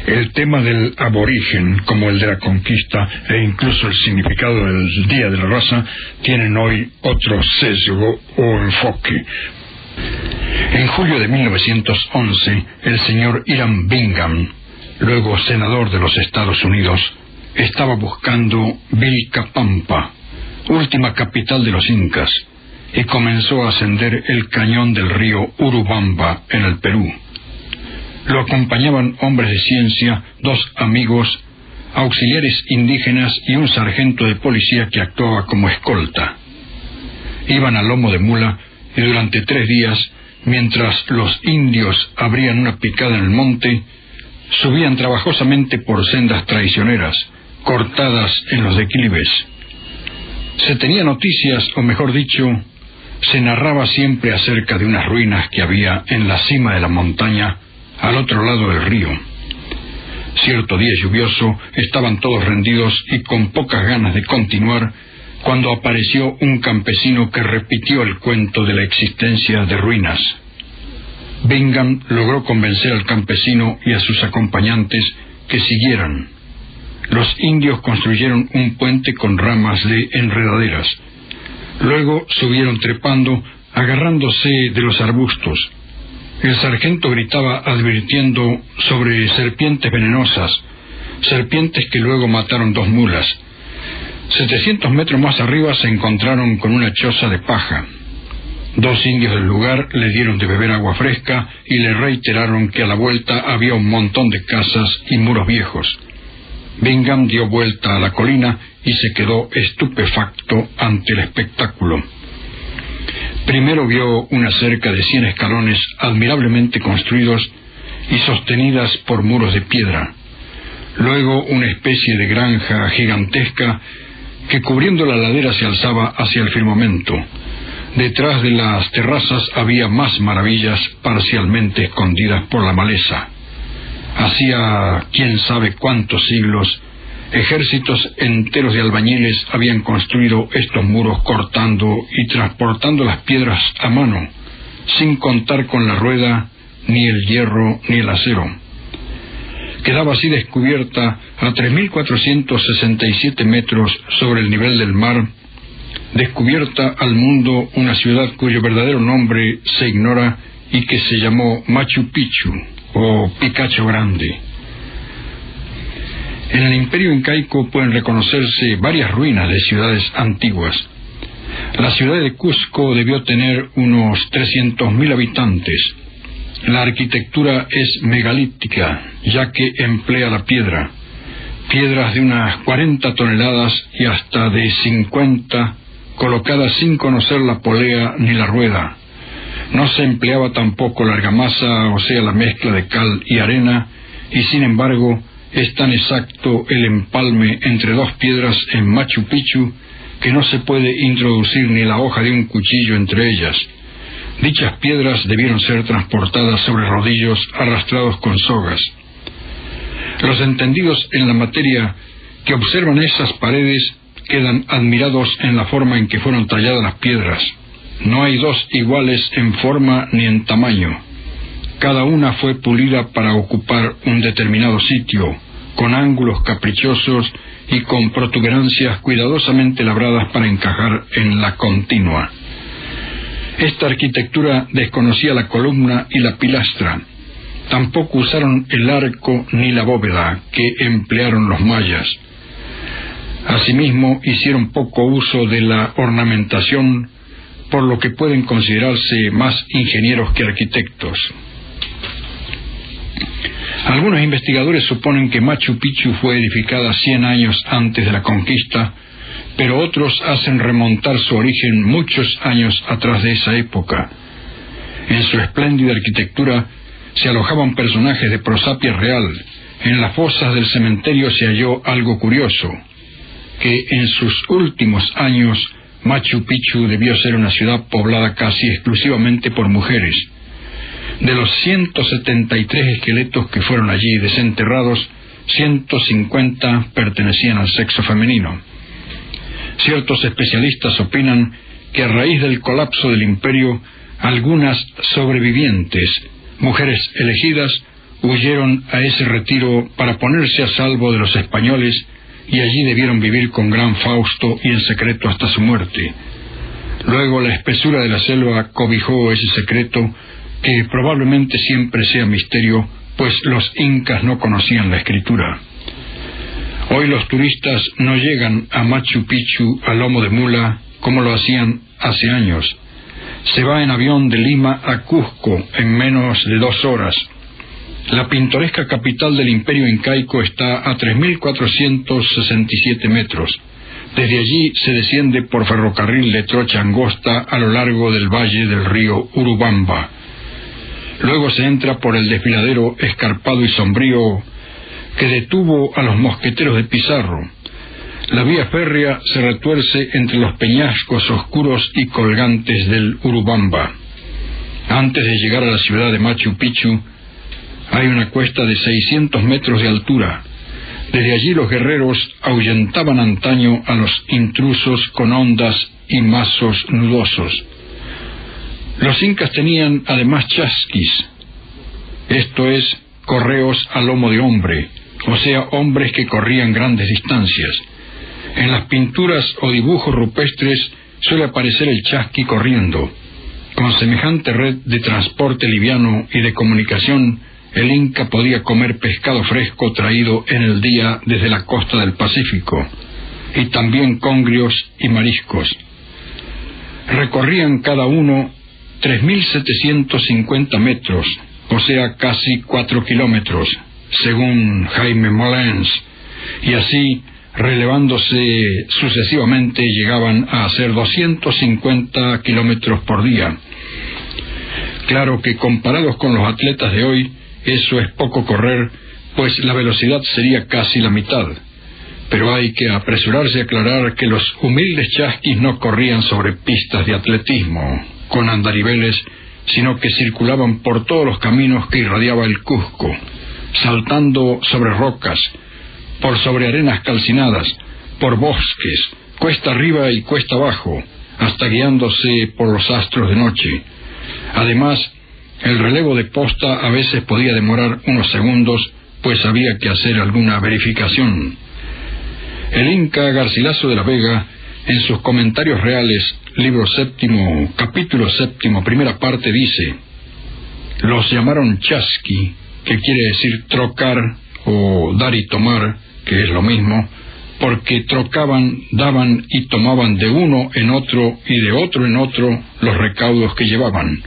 El tema del aborigen, como el de la conquista, e incluso el significado del Día de la Raza, tienen hoy otro sesgo o enfoque. En julio de 1911, el señor Hiram Bingham, luego senador de los Estados Unidos, estaba buscando Vilcapampa, última capital de los incas, y comenzó a ascender el cañón del río Urubamba en el Perú. Lo acompañaban hombres de ciencia, 2 amigos, auxiliares indígenas y un sargento de policía que actuaba como escolta. Iban a lomo de mula y durante 3 días, mientras los indios abrían una picada en el monte, subían trabajosamente por sendas traicioneras, cortadas en los declives. Se tenía noticias, o mejor dicho, se narraba siempre acerca de unas ruinas que había en la cima de la montaña, al otro lado del río. Cierto día lluvioso, estaban todos rendidos y con pocas ganas de continuar, cuando apareció un campesino que repitió el cuento de la existencia de ruinas. Bingham logró convencer al campesino y a sus acompañantes que siguieran. Los indios construyeron un puente con ramas de enredaderas. Luego subieron trepando, agarrándose de los arbustos. El sargento gritaba advirtiendo sobre serpientes venenosas, serpientes que luego mataron 2 mulas. 700 metros más arriba se encontraron con una choza de paja. 2 indios del lugar le dieron de beber agua fresca y le reiteraron que a la vuelta había un montón de casas y muros viejos. Bingham dio vuelta a la colina y se quedó estupefacto ante el espectáculo. Primero vio una cerca de 100 escalones admirablemente construidos y sostenidas por muros de piedra. Luego una especie de granja gigantesca que cubriendo la ladera se alzaba hacia el firmamento. Detrás de las terrazas había más maravillas parcialmente escondidas por la maleza. Hacía quién sabe cuántos siglos, ejércitos enteros de albañiles habían construido estos muros cortando y transportando las piedras a mano, sin contar con la rueda, ni el hierro, ni el acero. Quedaba así descubierta a 3.467 metros sobre el nivel del mar, descubierta al mundo una ciudad cuyo verdadero nombre se ignora y que se llamó Machu Picchu, o Picacho Grande. En el imperio incaico pueden reconocerse varias ruinas de ciudades antiguas. La ciudad de Cusco debió tener unos 300.000 habitantes. La arquitectura es megalítica, ya que emplea la piedra. Piedras de unas 40 toneladas y hasta de 50, colocadas sin conocer la polea ni la rueda. No se empleaba tampoco la argamasa, o sea, la mezcla de cal y arena, y sin embargo es tan exacto el empalme entre 2 piedras en Machu Picchu que no se puede introducir ni la hoja de un cuchillo entre ellas. Dichas piedras debieron ser transportadas sobre rodillos arrastrados con sogas. Los entendidos en la materia que observan esas paredes quedan admirados en la forma en que fueron talladas las piedras. No hay 2 iguales en forma ni en tamaño. Cada una fue pulida para ocupar un determinado sitio, con ángulos caprichosos y con protuberancias cuidadosamente labradas para encajar en la continua. Esta arquitectura desconocía la columna y la pilastra. Tampoco usaron el arco ni la bóveda que emplearon los mayas. Asimismo, hicieron poco uso de la ornamentación, por lo que pueden considerarse más ingenieros que arquitectos. Algunos investigadores suponen que Machu Picchu fue edificada 100 años antes de la conquista, pero otros hacen remontar su origen muchos años atrás de esa época. En su espléndida arquitectura se alojaban personajes de prosapia real. En las fosas del cementerio se halló algo curioso, que en sus últimos años Machu Picchu debió ser una ciudad poblada casi exclusivamente por mujeres. De los 173 esqueletos que fueron allí desenterrados, 150 pertenecían al sexo femenino. Ciertos especialistas opinan que a raíz del colapso del imperio, algunas sobrevivientes, mujeres elegidas, huyeron a ese retiro para ponerse a salvo de los españoles, y allí debieron vivir con gran fausto y en secreto hasta su muerte. Luego la espesura de la selva cobijó ese secreto, que probablemente siempre sea misterio, pues los incas no conocían la escritura. Hoy los turistas no llegan a Machu Picchu a lomo de mula como lo hacían hace años. Se va en avión de Lima a Cusco en menos de 2 horas. La pintoresca capital del Imperio Incaico está a 3.467 metros. Desde allí se desciende por ferrocarril de trocha angosta a lo largo del valle del río Urubamba. Luego se entra por el desfiladero escarpado y sombrío que detuvo a los mosqueteros de Pizarro. La vía férrea se retuerce entre los peñascos oscuros y colgantes del Urubamba. Antes de llegar a la ciudad de Machu Picchu, hay una cuesta de 600 metros de altura. Desde allí los guerreros ahuyentaban antaño a los intrusos con ondas y mazos nudosos. Los incas tenían además chasquis, esto es, correos a lomo de hombre, o sea, hombres que corrían grandes distancias. En las pinturas o dibujos rupestres suele aparecer el chasqui corriendo. Con semejante red de transporte liviano y de comunicación, el inca podía comer pescado fresco traído en el día desde la costa del Pacífico, y también congrios y mariscos. Recorrían cada uno 3.750 metros, o sea, casi 4 kilómetros, según Jaime Molins, y así, relevándose sucesivamente, llegaban a hacer 250 kilómetros por día. Claro que comparados con los atletas de hoy, eso es poco correr, pues la velocidad sería casi la mitad. Pero hay que apresurarse a aclarar que los humildes chasquis no corrían sobre pistas de atletismo, con andariveles, sino que circulaban por todos los caminos que irradiaba el Cusco, saltando sobre rocas, por sobre arenas calcinadas, por bosques, cuesta arriba y cuesta abajo, hasta guiándose por los astros de noche. Además, el relevo de posta a veces podía demorar unos segundos, pues había que hacer alguna verificación. El inca Garcilaso de la Vega, en sus Comentarios Reales, libro 7, capítulo 7, primera parte, dice: los llamaron chasqui, que quiere decir trocar o dar y tomar, que es lo mismo, porque trocaban, daban y tomaban de uno en otro y de otro en otro los recaudos que llevaban.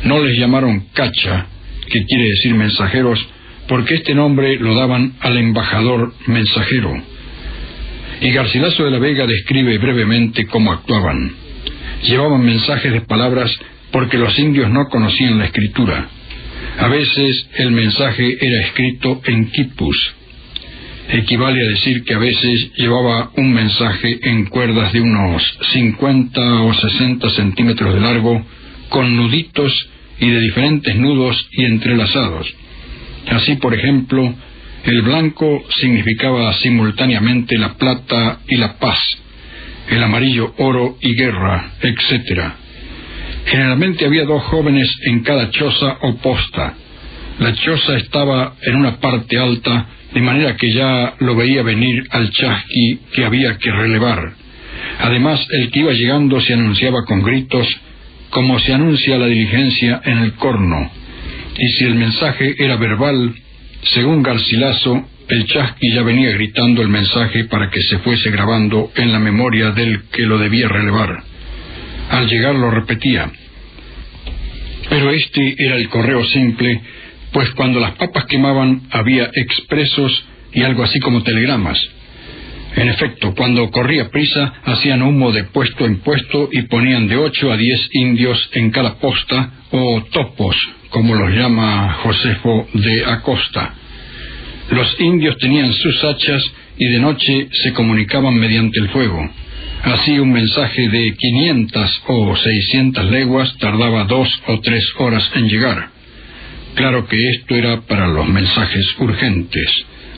No les llamaron cacha, que quiere decir mensajeros, porque este nombre lo daban al embajador mensajero. Y Garcilaso de la Vega describe brevemente cómo actuaban. Llevaban mensajes de palabras porque los indios no conocían la escritura. A veces el mensaje era escrito en quipus. Equivale a decir que a veces llevaba un mensaje en cuerdas de unos 50 o 60 centímetros de largo, con nuditos y de diferentes nudos y entrelazados. Así, por ejemplo, el blanco significaba simultáneamente la plata y la paz, el amarillo oro y guerra, etc. Generalmente había 2 jóvenes en cada choza o posta. La choza estaba en una parte alta, de manera que ya lo veía venir al chasqui que había que relevar. Además, el que iba llegando se anunciaba con gritos, como se anuncia la diligencia en el corno. Y si el mensaje era verbal, según Garcilaso, el chasqui ya venía gritando el mensaje para que se fuese grabando en la memoria del que lo debía relevar. Al llegar lo repetía. Pero este era el correo simple, pues cuando las papas quemaban había expresos y algo así como telegramas. En efecto, cuando corría prisa, hacían humo de puesto en puesto y ponían de 8 a 10 indios en cada posta, o topos, como los llama Josefo de Acosta. Los indios tenían sus hachas y de noche se comunicaban mediante el fuego. Así un mensaje de 500 o 600 leguas tardaba 2 o 3 horas en llegar. Claro que esto era para los mensajes urgentes,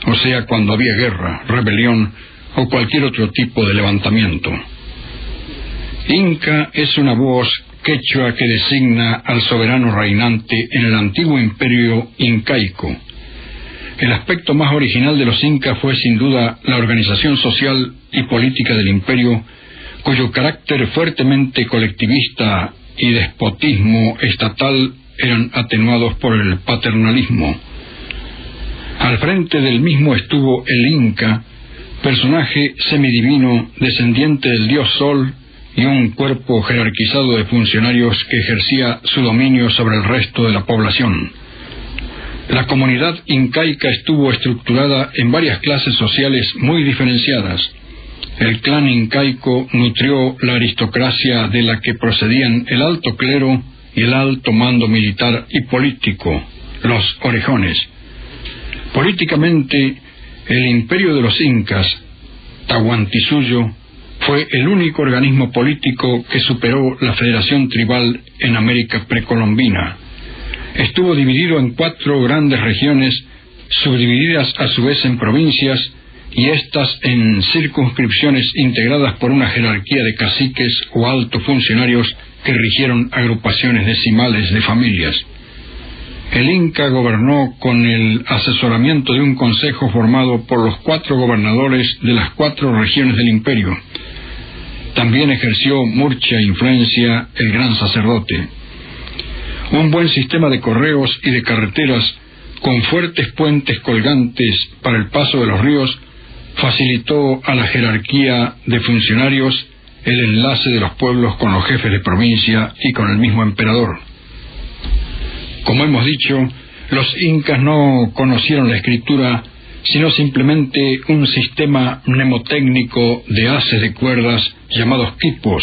o sea, cuando había guerra, rebelión o cualquier otro tipo de levantamiento. Inca es una voz quechua que designa al soberano reinante en el antiguo imperio incaico. El aspecto más original de los incas fue sin duda la organización social y política del imperio, cuyo carácter fuertemente colectivista y despotismo estatal eran atenuados por el paternalismo. Al frente del mismo estuvo el Inca, personaje semidivino descendiente del dios Sol, y un cuerpo jerarquizado de funcionarios que ejercía su dominio sobre el resto de la población. La comunidad incaica estuvo estructurada en varias clases sociales muy diferenciadas. El clan incaico nutrió la aristocracia de la que procedían el alto clero y el alto mando militar y político, los orejones. Políticamente, el imperio de los incas, Tahuantinsuyo, fue el único organismo político que superó la federación tribal en América precolombina. Estuvo dividido en 4 grandes regiones, subdivididas a su vez en provincias, y éstas en circunscripciones integradas por una jerarquía de caciques o altos funcionarios que rigieron agrupaciones decimales de familias. El Inca gobernó con el asesoramiento de un consejo formado por los 4 gobernadores de las 4 regiones del imperio. También ejerció mucha influencia el gran sacerdote. Un buen sistema de correos y de carreteras con fuertes puentes colgantes para el paso de los ríos facilitó a la jerarquía de funcionarios el enlace de los pueblos con los jefes de provincia y con el mismo emperador. Como hemos dicho, los incas no conocieron la escritura, sino simplemente un sistema mnemotécnico de haces de cuerdas llamados quipos,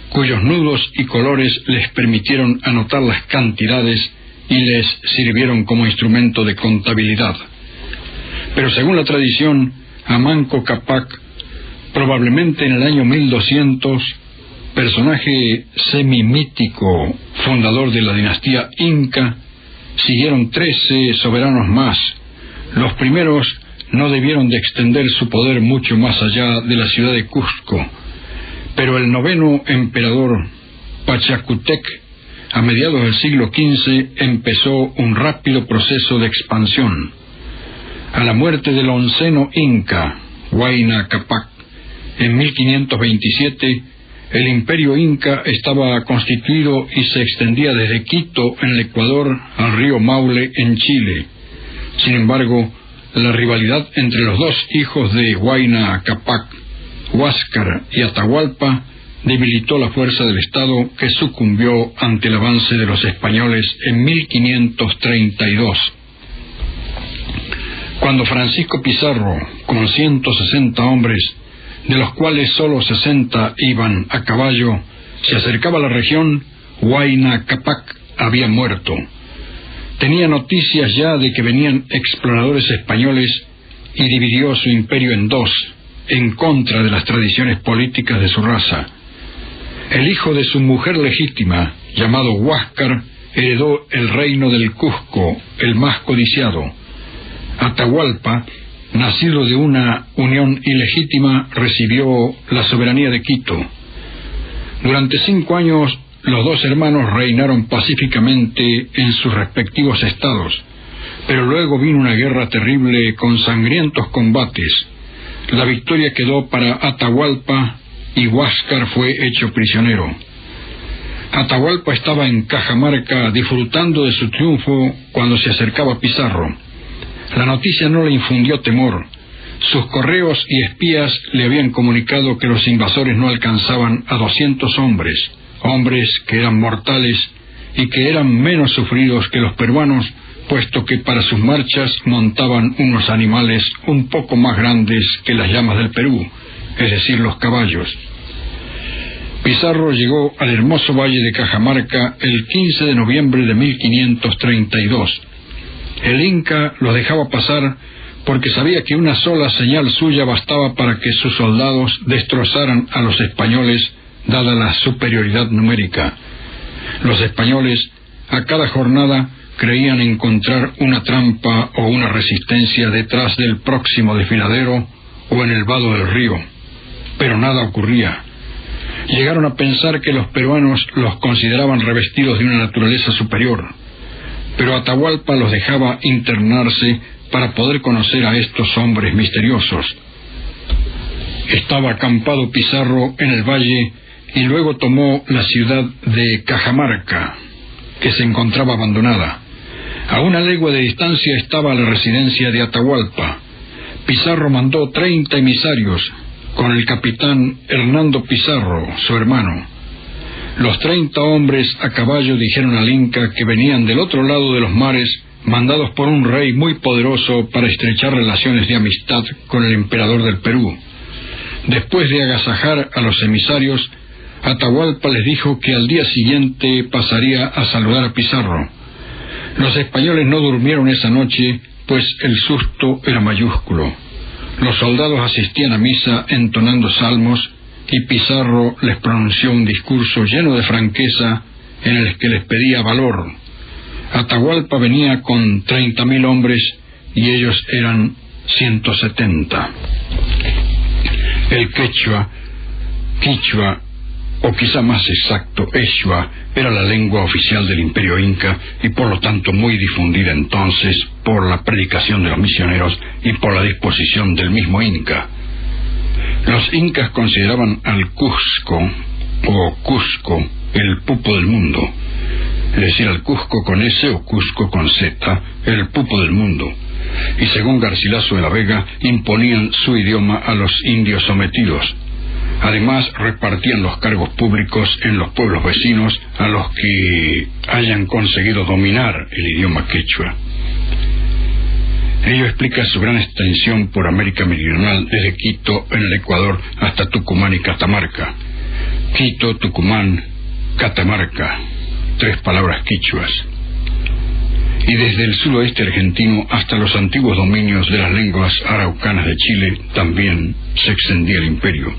cuyos nudos y colores les permitieron anotar las cantidades y les sirvieron como instrumento de contabilidad. Pero según la tradición, a Manco Cápac, probablemente en el año 1200, personaje semimítico, fundador de la dinastía Inca, siguieron 13 soberanos más. Los primeros no debieron de extender su poder mucho más allá de la ciudad de Cusco, pero el 9º emperador Pachacútec, a mediados del siglo XV, empezó un rápido proceso de expansión. A la muerte del 11º Inca, Huayna Cápac, en 1527, el imperio Inca estaba constituido y se extendía desde Quito, en el Ecuador, al río Maule, en Chile. Sin embargo, la rivalidad entre los 2 hijos de Huayna Cápac, Huáscar y Atahualpa, debilitó la fuerza del Estado, que sucumbió ante el avance de los españoles en 1532. Cuando Francisco Pizarro, con 160 hombres, de los cuales solo 60 iban a caballo, se acercaba a la región, Huayna Cápac había muerto. Tenía noticias ya de que venían exploradores españoles y dividió su imperio en 2, en contra de las tradiciones políticas de su raza. El hijo de su mujer legítima, llamado Huáscar, heredó el reino del Cusco, el más codiciado. Atahualpa, nacido de una unión ilegítima, recibió la soberanía de Quito. Durante 5 años, los 2 hermanos reinaron pacíficamente en sus respectivos estados, pero luego vino una guerra terrible con sangrientos combates. La victoria quedó para Atahualpa y Huáscar fue hecho prisionero. Atahualpa estaba en Cajamarca disfrutando de su triunfo cuando se acercaba Pizarro. La noticia no le infundió temor. Sus correos y espías le habían comunicado que los invasores no alcanzaban a 200 hombres que eran mortales y que eran menos sufridos que los peruanos, puesto que para sus marchas montaban unos animales un poco más grandes que las llamas del Perú, es decir, los caballos. Pizarro llegó al hermoso valle de Cajamarca el 15 de noviembre de 1532. El Inca los dejaba pasar porque sabía que una sola señal suya bastaba para que sus soldados destrozaran a los españoles, dada la superioridad numérica. Los españoles, a cada jornada, creían encontrar una trampa o una resistencia detrás del próximo desfiladero o en el vado del río, pero nada ocurría. Llegaron a pensar que los peruanos los consideraban revestidos de una naturaleza superior, pero Atahualpa los dejaba internarse para poder conocer a estos hombres misteriosos. Estaba acampado Pizarro en el valle y luego tomó la ciudad de Cajamarca, que se encontraba abandonada. A 1 legua de distancia estaba la residencia de Atahualpa. Pizarro mandó 30 emisarios con el capitán Hernando Pizarro, su hermano. Los 30 hombres a caballo dijeron al Inca que venían del otro lado de los mares, mandados por un rey muy poderoso para estrechar relaciones de amistad con el emperador del Perú. Después de agasajar a los emisarios, Atahualpa les dijo que al día siguiente pasaría a saludar a Pizarro. Los españoles no durmieron esa noche, pues el susto era mayúsculo. Los soldados asistían a misa entonando salmos y Pizarro les pronunció un discurso lleno de franqueza en el que les pedía valor. Atahualpa venía con 30.000 hombres y ellos eran 170. El quechua, quichua, o quizá más exacto, eshua, era la lengua oficial del Imperio Inca y por lo tanto muy difundida entonces por la predicación de los misioneros y por la disposición del mismo Inca. Los incas consideraban al Cusco, o Cusco, el pupo del mundo. Es decir, al Cusco con S o Cusco con Z, el pupo del mundo. Y según Garcilaso de la Vega, imponían su idioma a los indios sometidos. Además, repartían los cargos públicos en los pueblos vecinos a los que hayan conseguido dominar el idioma quechua. Ello explica su gran extensión por América Meridional, desde Quito en el Ecuador hasta Tucumán y Catamarca. Quito, Tucumán, Catamarca, 3 palabras quichuas. Y desde el suroeste argentino hasta los antiguos dominios de las lenguas araucanas de Chile también se extendía el imperio.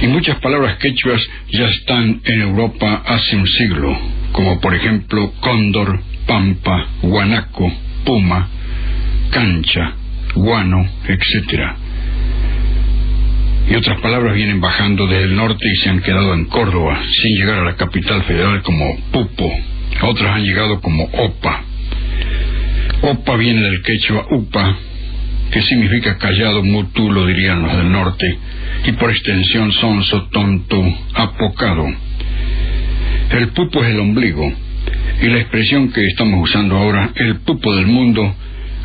Y muchas palabras quechuas ya están en Europa hace un siglo, como por ejemplo cóndor, pampa, guanaco, puma, cancha, guano, etc. Y otras palabras vienen bajando desde el norte y se han quedado en Córdoba, sin llegar a la capital federal, como pupo. Otras han llegado como opa. Opa viene del quechua upa, que significa callado, mutu, lo dirían los del norte, y por extensión sonso, tonto, apocado. El pupo es el ombligo, y la expresión que estamos usando ahora, el pupo del mundo,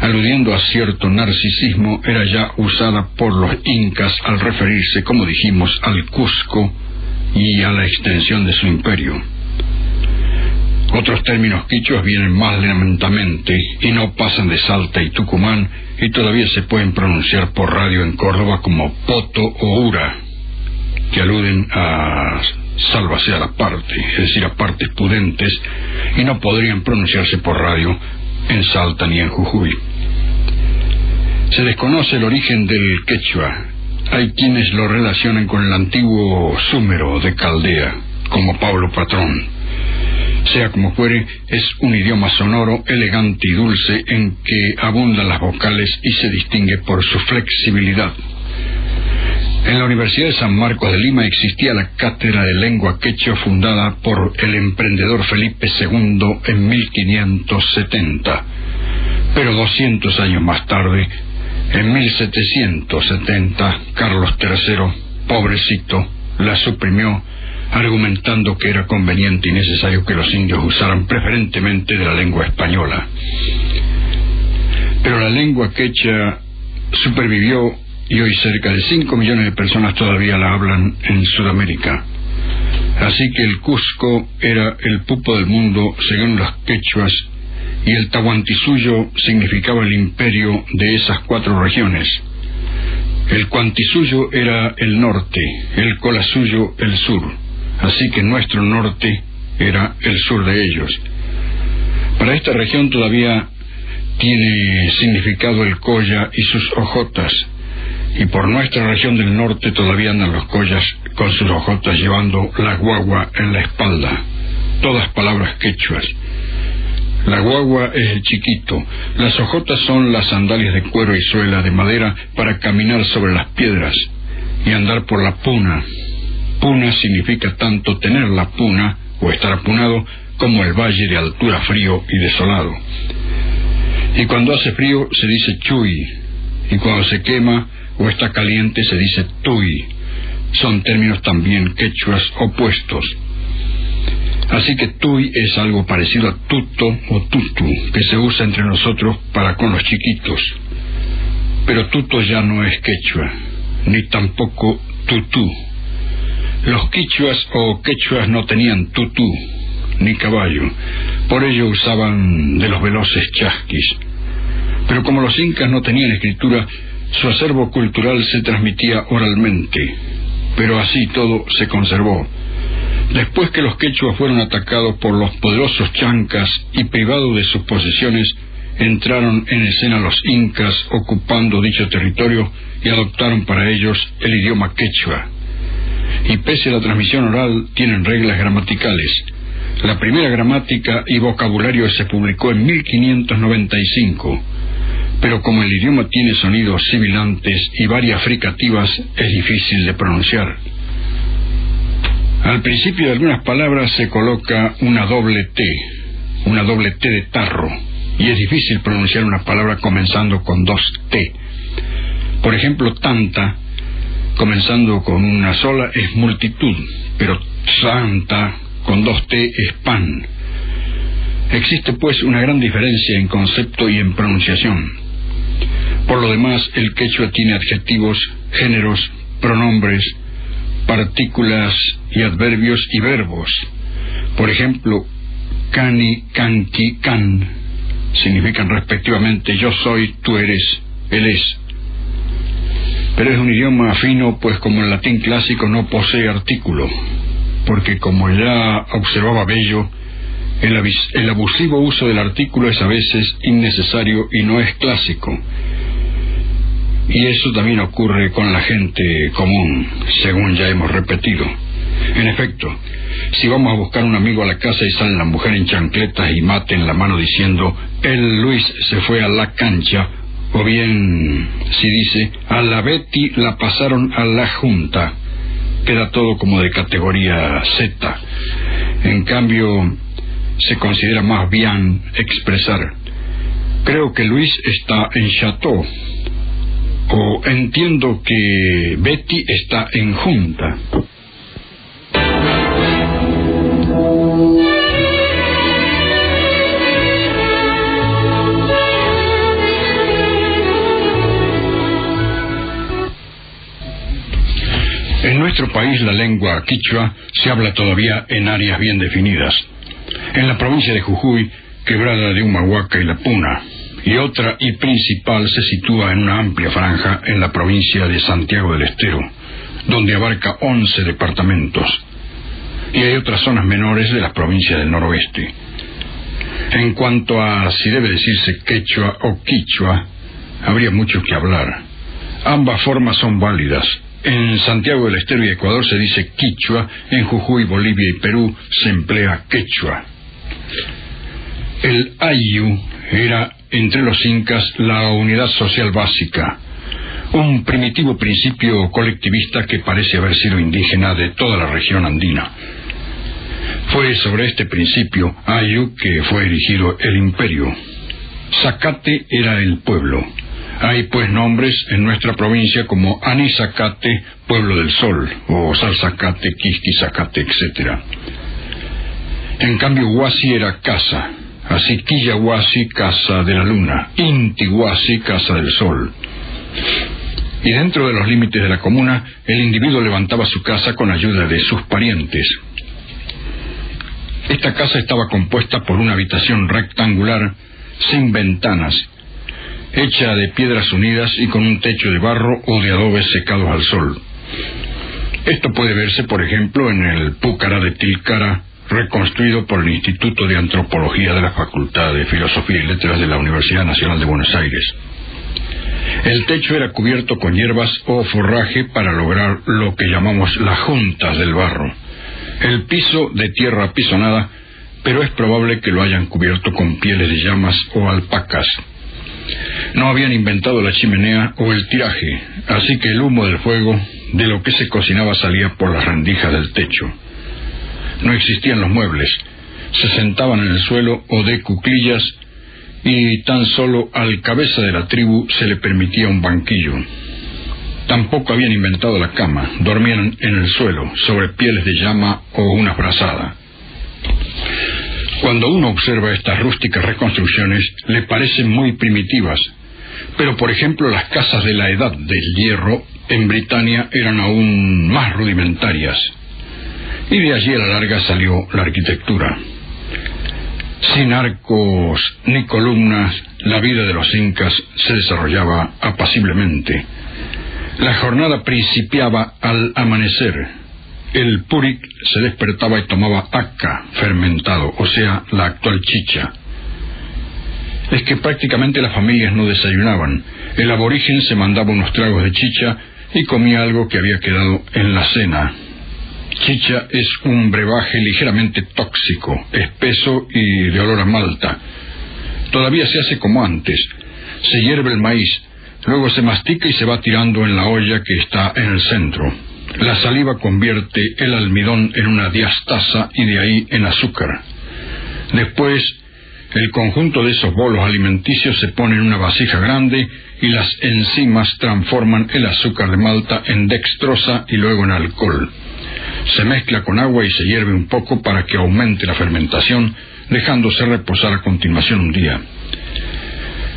aludiendo a cierto narcisismo, era ya usada por los incas al referirse, como dijimos, al Cusco y a la extensión de su imperio. Otros términos quichuas vienen más lentamente y no pasan de Salta y Tucumán y todavía se pueden pronunciar por radio en Córdoba como poto o ura, que aluden a sálvase a la parte, es decir, a partes pudentes, y no podrían pronunciarse por radio en Salta ni en Jujuy. Se desconoce el origen del quechua. Hay quienes lo relacionan con el antiguo súmero de Caldea, como Pablo Patrón. Sea como fuere, es un idioma sonoro, elegante y dulce en que abundan las vocales y se distingue por su flexibilidad. En la Universidad de San Marcos de Lima existía la cátedra de lengua quechua fundada por el emprendedor Felipe II en 1570. Pero 200 años más tarde, en 1770, Carlos III, pobrecito, la suprimió, argumentando que era conveniente y necesario que los indios usaran preferentemente de la lengua española. Pero la lengua quechua supervivió y hoy cerca de 5 millones de personas todavía la hablan en Sudamérica. Así que el Cusco era el pupo del mundo según los quechuas y el Tahuantinsuyo significaba el imperio de esas 4 regiones. El Cuantinsuyo era el norte, el Colasuyo el sur. Así que nuestro norte era el sur de ellos. Para esta región todavía tiene significado el colla y sus ojotas, y por nuestra región del norte todavía andan los collas con sus ojotas llevando la guagua en la espalda. Todas palabras quechuas. La guagua es el chiquito, las ojotas son las sandalias de cuero y suela de madera para caminar sobre las piedras y andar por la puna Puna significa tanto tener la puna o estar apunado como el valle de altura frío y desolado. Y cuando hace frío se dice chuy, y cuando se quema o está caliente se dice tuy. Son términos también quechuas opuestos. Así que tuy es algo parecido a tuto o tutu, que se usa entre nosotros para con los chiquitos. Pero tuto ya no es quechua, ni tampoco tutú. Los quichuas o quechuas no tenían tutú, ni caballo, por ello usaban de los veloces chasquis. Pero como los incas no tenían escritura, su acervo cultural se transmitía oralmente, pero así todo se conservó. Después que los quechuas fueron atacados por los poderosos chancas y privados de sus posesiones, entraron en escena los incas ocupando dicho territorio y adoptaron para ellos el idioma quechua. Y pese a la transmisión oral, tienen reglas gramaticales. La primera gramática y vocabulario se publicó en 1595, pero como el idioma tiene sonidos sibilantes y varias fricativas, es difícil de pronunciar. Al principio de algunas palabras se coloca una doble T de tarro, y es difícil pronunciar una palabra comenzando con dos T. Por ejemplo, tanta, comenzando con una sola, es multitud, pero santa, con dos T, es pan. Existe pues una gran diferencia en concepto y en pronunciación. Por lo demás, el quechua tiene adjetivos, géneros, pronombres, partículas y adverbios y verbos. Por ejemplo, cani, canqui, can significan respectivamente yo soy, tú eres, él es. Pero es un idioma fino, pues como el latín clásico no posee artículo, porque como ya observaba Bello, el abusivo uso del artículo es a veces innecesario y no es clásico. Y eso también ocurre con la gente común, según ya hemos repetido. En efecto, si vamos a buscar un amigo a la casa y sale la mujer en chancletas y mate en la mano diciendo el Luis se fue a la cancha, o bien si dice a la Betty la pasaron a la junta, queda todo como de categoría Z. En cambio, se considera más bien expresar creo que Luis está en Chateau, o entiendo que Betty está en junta. En nuestro país la lengua quichua se habla todavía en áreas bien definidas. En la provincia de Jujuy, Quebrada de Humahuaca y La Puna, y otra y principal se sitúa en una amplia franja en la provincia de Santiago del Estero, donde abarca 11 departamentos, y hay otras zonas menores de las provincias del noroeste. En cuanto a si debe decirse quechua o quichua, habría mucho que hablar. Ambas formas son válidas. En Santiago del Estero y Ecuador se dice quichua, en Jujuy, Bolivia y Perú se emplea quechua. El ayu era entre los incas la unidad social básica, un primitivo principio colectivista que parece haber sido indígena de toda la región andina. Fue sobre este principio ayu que fue erigido el imperio. Zacate era el pueblo. Hay pues nombres en nuestra provincia como Anizacate, pueblo del sol, o Salzacate, Quisquizacate, etc. En cambio, Huasi era casa, así Quillahuasi, casa de la luna, Intihuasi, casa del sol. Y dentro de los límites de la comuna, el individuo levantaba su casa con ayuda de sus parientes. Esta casa estaba compuesta por una habitación rectangular, sin ventanas, hecha de piedras unidas y con un techo de barro o de adobes secados al sol. Esto puede verse, por ejemplo, en el Púcara de Tilcara, reconstruido por el Instituto de Antropología de la Facultad de Filosofía y Letras de la Universidad Nacional de Buenos Aires. El techo era cubierto con hierbas o forraje para lograr lo que llamamos las juntas del barro. El piso de tierra apisonada, pero es probable que lo hayan cubierto con pieles de llamas o alpacas. No habían inventado la chimenea o el tiraje, así que el humo del fuego de lo que se cocinaba salía por las rendijas del techo. No existían los muebles, se sentaban en el suelo o de cuclillas, y tan solo al cabeza de la tribu se le permitía un banquillo. Tampoco habían inventado la cama, dormían en el suelo, sobre pieles de llama o una frazada. Cuando uno observa estas rústicas reconstrucciones, le parecen muy primitivas, pero por ejemplo las casas de la Edad del Hierro en Britania eran aún más rudimentarias, y de allí a la larga salió la arquitectura. Sin arcos ni columnas, la vida de los incas se desarrollaba apaciblemente. La jornada principiaba al amanecer. El purik se despertaba y tomaba aca fermentado, o sea, la actual chicha. Es que prácticamente las familias no desayunaban. El aborigen se mandaba unos tragos de chicha y comía algo que había quedado en la cena. Chicha es un brebaje ligeramente tóxico, espeso y de olor a malta. Todavía se hace como antes. Se hierve el maíz, luego se mastica y se va tirando en la olla que está en el centro. La saliva convierte el almidón en una diastasa y de ahí en azúcar. Después, el conjunto de esos bolos alimenticios se pone en una vasija grande y las enzimas transforman el azúcar de malta en dextrosa y luego en alcohol. Se mezcla con agua y se hierve un poco para que aumente la fermentación, dejándose reposar a continuación un día.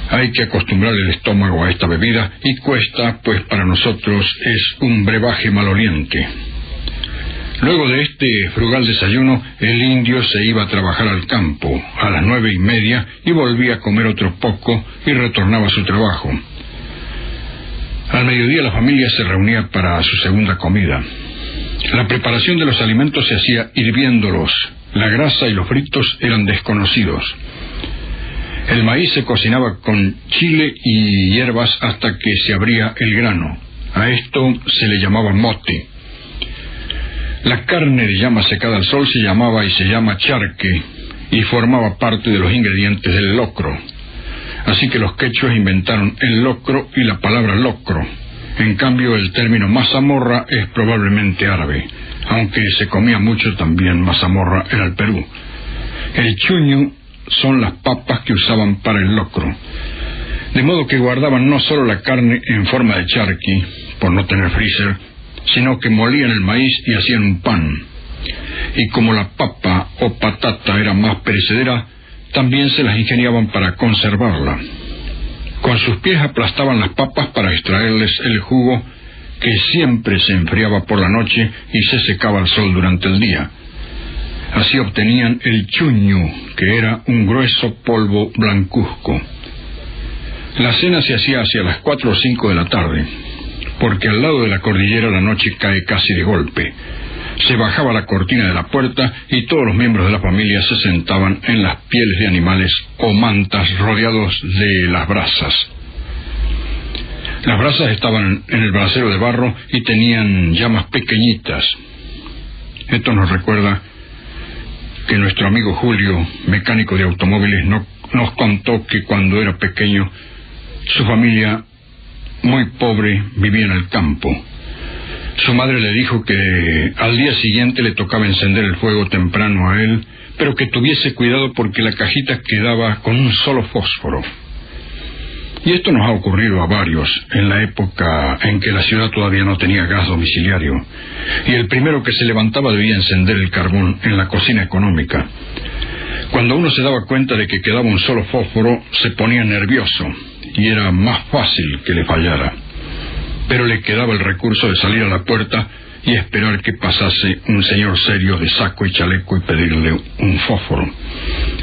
Hay que acostumbrar el estómago a esta bebida y cuesta, pues para nosotros es un brebaje maloliente. Luego de este frugal desayuno, el indio se iba a trabajar al campo a las 9:30 y volvía a comer otro poco y retornaba a su trabajo. Al mediodía la familia se reunía para su segunda comida. La preparación de los alimentos se hacía hirviéndolos. La grasa y los fritos eran desconocidos. El maíz se cocinaba con chile y hierbas hasta que se abría el grano. A esto se le llamaba mote. La carne de llama secada al sol se llamaba y se llama charque y formaba parte de los ingredientes del locro. Así que los quechuas inventaron el locro y la palabra locro. En cambio, el término mazamorra es probablemente árabe, aunque se comía mucho también mazamorra en el Perú. El chuño son las papas que usaban para el locro. De modo que guardaban no solo la carne en forma de charqui, por no tener freezer, sino que molían el maíz y hacían un pan. Y como la papa o patata era más perecedera, también se las ingeniaban para conservarla. Con sus pies aplastaban las papas para extraerles el jugo, que siempre se enfriaba por la noche y se secaba al sol durante el día. Así obtenían el chuño, que era un grueso polvo blancuzco. La cena se hacía hacia las 4 o 5 de la tarde, porque al lado de la cordillera la noche cae casi de golpe. Se bajaba la cortina de la puerta y todos los miembros de la familia se sentaban en las pieles de animales o mantas rodeados de las brasas. Las brasas estaban en el brasero de barro y tenían llamas pequeñitas. Esto nos recuerda que nuestro amigo Julio, mecánico de automóviles, nos contó que cuando era pequeño, su familia, muy pobre, vivía en el campo. Su madre le dijo que al día siguiente le tocaba encender el fuego temprano a él, pero que tuviese cuidado porque la cajita quedaba con un solo fósforo. Y esto nos ha ocurrido a varios en la época en que la ciudad todavía no tenía gas domiciliario, y el primero que se levantaba debía encender el carbón en la cocina económica. Cuando uno se daba cuenta de que quedaba un solo fósforo, se ponía nervioso, y era más fácil que le fallara. Pero le quedaba el recurso de salir a la puerta y esperar que pasase un señor serio de saco y chaleco y pedirle un fósforo.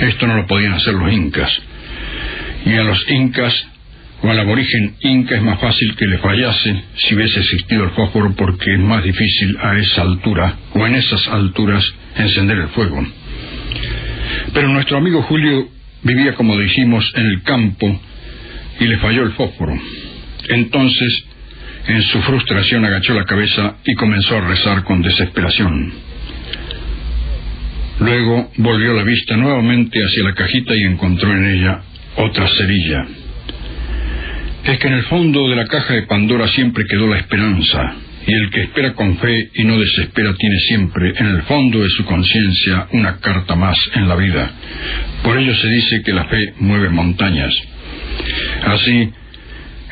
Esto no lo podían hacer los incas. Y a los incas, o al aborigen inca, es más fácil que le fallase si hubiese existido el fósforo, porque es más difícil a esa altura, o en esas alturas, encender el fuego. Pero nuestro amigo Julio vivía, como dijimos, en el campo, y le falló el fósforo. Entonces, en su frustración, agachó la cabeza y comenzó a rezar con desesperación. Luego volvió la vista nuevamente hacia la cajita y encontró en ella otra cerilla. Es que en el fondo de la caja de Pandora siempre quedó la esperanza, y el que espera con fe y no desespera tiene siempre en el fondo de su conciencia una carta más en la vida. Por ello se dice que la fe mueve montañas. Así,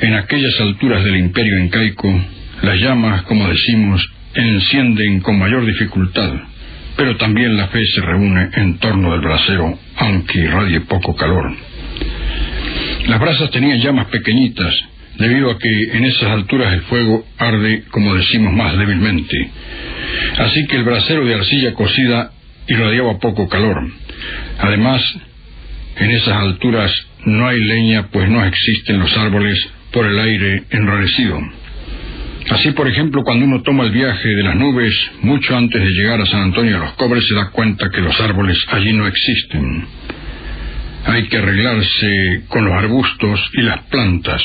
en aquellas alturas del imperio incaico, las llamas, como decimos, encienden con mayor dificultad, pero también la fe se reúne en torno del brasero, aunque irradie poco calor. Las brasas tenían llamas pequeñitas, debido a que en esas alturas el fuego arde, como decimos, más débilmente. Así que el brasero de arcilla cocida irradiaba poco calor. Además, en esas alturas no hay leña, pues no existen los árboles por el aire enrarecido. Así, por ejemplo, cuando uno toma el viaje de las nubes, mucho antes de llegar a San Antonio de los Cobres, se da cuenta que los árboles allí no existen. Hay que arreglarse con los arbustos y las plantas.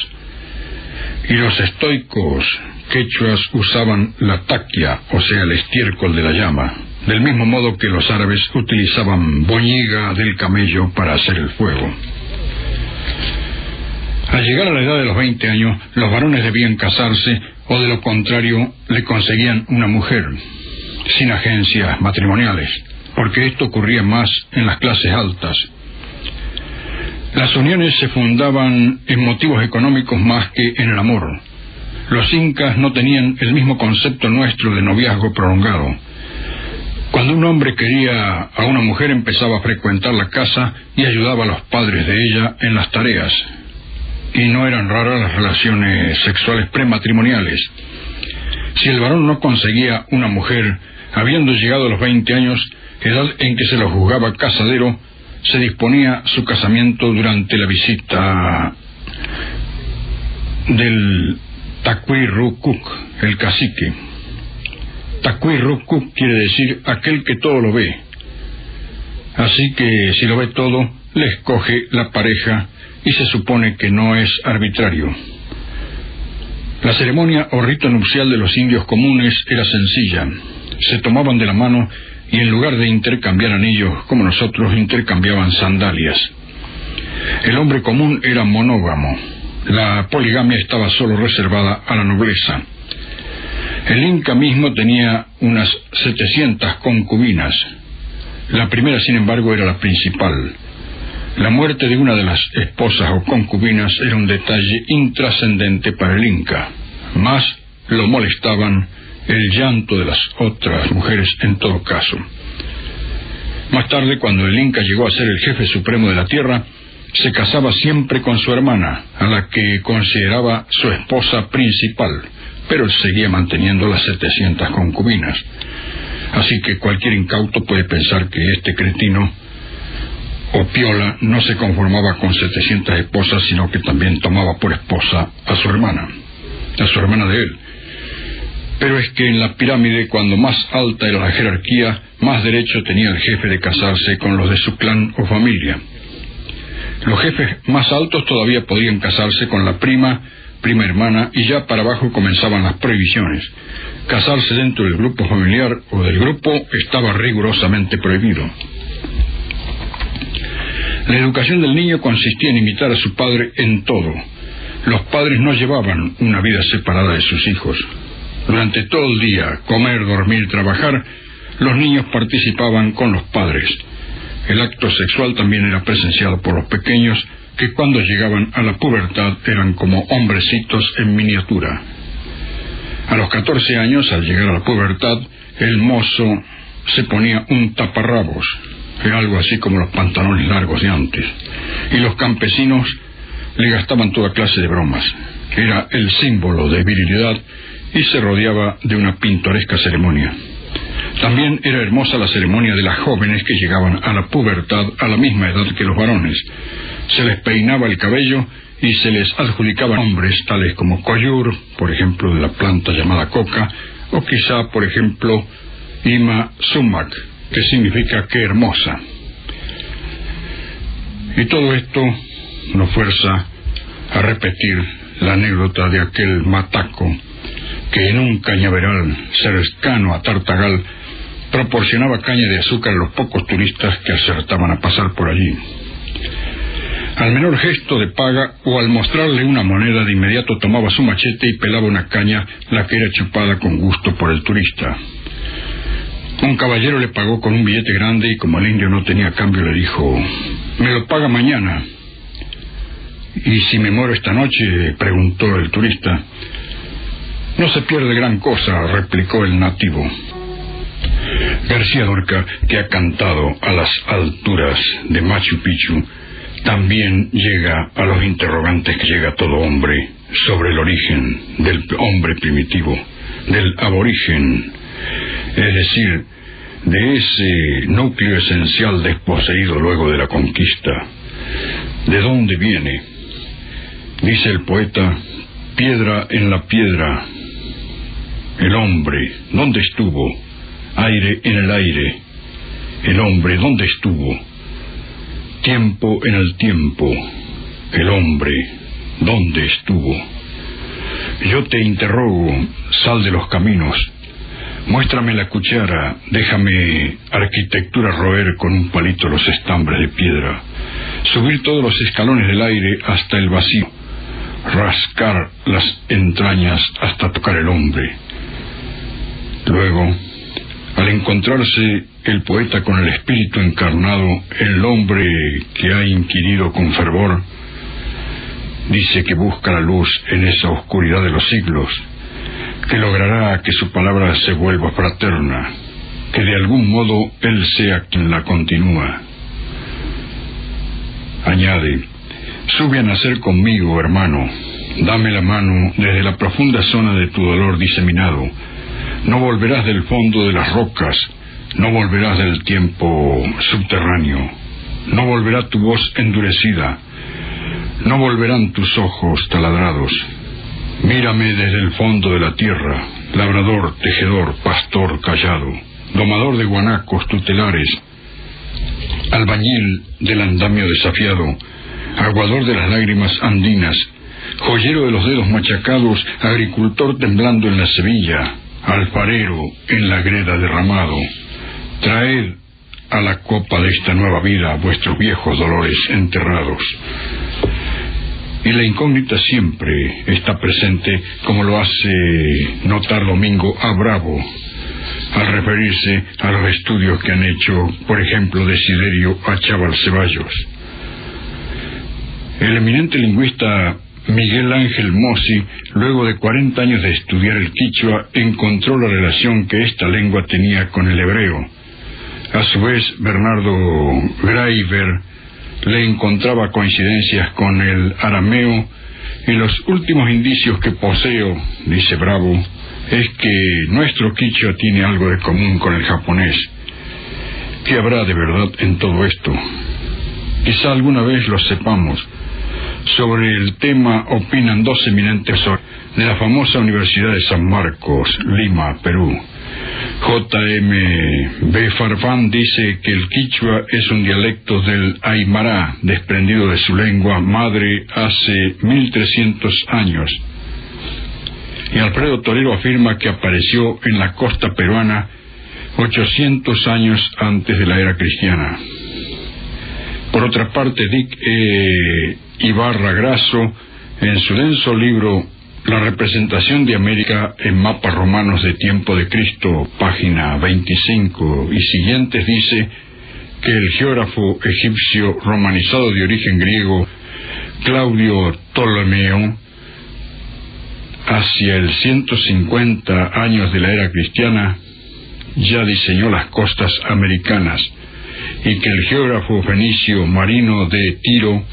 Y los estoicos quechuas usaban la taquia, o sea, el estiércol de la llama, del mismo modo que los árabes utilizaban boñiga del camello para hacer el fuego. Al llegar a la edad de los 20 años, los varones debían casarse, o de lo contrario, le conseguían una mujer, sin agencias matrimoniales, porque esto ocurría más en las clases altas. Las uniones se fundaban en motivos económicos más que en el amor. Los incas no tenían el mismo concepto nuestro de noviazgo prolongado. Cuando un hombre quería a una mujer, empezaba a frecuentar la casa y ayudaba a los padres de ella en las tareas. Y no eran raras las relaciones sexuales prematrimoniales. Si el varón no conseguía una mujer, habiendo llegado a los 20 años, edad en que se lo juzgaba casadero, se disponía su casamiento durante la visita del Tacuirrucuc, el cacique. Tacuirrucuc quiere decir aquel que todo lo ve. Así que si lo ve todo, le escoge la pareja y se supone que no es arbitrario. La ceremonia o rito nupcial de los indios comunes era sencilla. Se tomaban de la mano y en lugar de intercambiar anillos como nosotros, intercambiaban sandalias. El hombre común era monógamo. La poligamia estaba solo reservada a la nobleza. El Inca mismo tenía unas 700 concubinas. La primera, sin embargo, era la principal. La muerte de una de las esposas o concubinas era un detalle intrascendente para el Inca. Más lo molestaban el llanto de las otras mujeres en todo caso. Más tarde, cuando el Inca llegó a ser el jefe supremo de la tierra, se casaba siempre con su hermana, a la que consideraba su esposa principal, pero él seguía manteniendo las 700 concubinas. Así que cualquier incauto puede pensar que este cretino o piola no se conformaba con 700 esposas, sino que también tomaba por esposa a su hermana de él. Pero es que en la pirámide, cuando más alta era la jerarquía, más derecho tenía el jefe de casarse con los de su clan o familia. Los jefes más altos todavía podían casarse con la prima hermana, y ya para abajo comenzaban las prohibiciones. Casarse dentro del grupo familiar o del grupo estaba rigurosamente prohibido. La educación del niño consistía en imitar a su padre en todo. Los padres no llevaban una vida separada de sus hijos. Durante todo el día, comer, dormir, trabajar, los niños participaban con los padres. El acto sexual también era presenciado por los pequeños, que cuando llegaban a la pubertad eran como hombrecitos en miniatura. A los 14 años, al llegar a la pubertad, el mozo se ponía un taparrabos. Era algo así como los pantalones largos de antes. Y los campesinos le gastaban toda clase de bromas. Era el símbolo de virilidad y se rodeaba de una pintoresca ceremonia. También era hermosa la ceremonia de las jóvenes que llegaban a la pubertad a la misma edad que los varones. Se les peinaba el cabello y se les adjudicaban nombres tales como coyur, por ejemplo, de la planta llamada coca, o quizá, por ejemplo, Ima Sumac, que significa que hermosa. Y todo esto nos fuerza a repetir la anécdota de aquel mataco que en un cañaveral cercano a Tartagal proporcionaba caña de azúcar a los pocos turistas que acertaban a pasar por allí. Al menor gesto de paga o al mostrarle una moneda, de inmediato tomaba su machete y pelaba una caña, la que era chupada con gusto por el turista. Un caballero le pagó con un billete grande y como el indio no tenía cambio le dijo: «Me lo paga mañana». «¿Y si me muero esta noche?», preguntó el turista. «No se pierde gran cosa», replicó el nativo. García Lorca, que ha cantado a las alturas de Machu Picchu, también llega a los interrogantes que llega todo hombre sobre el origen del hombre primitivo, del aborigen, es decir, de ese núcleo esencial desposeído luego de la conquista. ¿De dónde viene? Dice el poeta: piedra en la piedra. El hombre, ¿dónde estuvo? Aire en el aire. El hombre, ¿dónde estuvo? Tiempo en el tiempo. El hombre, ¿dónde estuvo? Yo te interrogo, sal de los caminos. Muéstrame la cuchara, déjame arquitectura roer con un palito los estambres de piedra, subir todos los escalones del aire hasta el vacío, rascar las entrañas hasta tocar el hombre. Luego, al encontrarse el poeta con el espíritu encarnado, el hombre que ha inquirido con fervor, dice que busca la luz en esa oscuridad de los siglos, que logrará que su palabra se vuelva fraterna, que de algún modo él sea quien la continúa. Añade: sube a nacer conmigo, hermano, dame la mano desde la profunda zona de tu dolor diseminado. No volverás del fondo de las rocas, no volverás del tiempo subterráneo, no volverá tu voz endurecida, no volverán tus ojos taladrados. Mírame desde el fondo de la tierra, labrador, tejedor, pastor callado, domador de guanacos tutelares, albañil del andamio desafiado, aguador de las lágrimas andinas, joyero de los dedos machacados, agricultor temblando en la Sevilla, alfarero en la greda derramado. Traed a la copa de esta nueva vida vuestros viejos dolores enterrados. Y la incógnita siempre está presente, como lo hace notar Domingo A. Bravo, al referirse a los estudios que han hecho, por ejemplo, Desiderio a Chábal Ceballos. El eminente lingüista Miguel Ángel Mossi, luego de 40 años de estudiar el quichua, encontró la relación que esta lengua tenía con el hebreo. A su vez, Bernardo Graeber le encontraba coincidencias con el arameo, y los últimos indicios que poseo, dice Bravo, es que nuestro quichua tiene algo de común con el japonés. ¿Qué habrá de verdad en todo esto? Quizá alguna vez lo sepamos. Sobre el tema opinan dos eminentes de la famosa Universidad de San Marcos, Lima, Perú. J.M.B. Farfán dice que el quichua es un dialecto del aymara, desprendido de su lengua madre hace 1300 años. Y Alfredo Torero afirma que apareció en la costa peruana 800 años antes de la era cristiana. Por otra parte, Dick Ibarra Grasso, en su denso libro La representación de América en mapas romanos de tiempo de Cristo, página 25 y siguientes, dice que el geógrafo egipcio romanizado de origen griego Claudio Ptolomeo, hacia el 150 años de la era cristiana, ya diseñó las costas americanas, y que el geógrafo fenicio Marino de Tiro,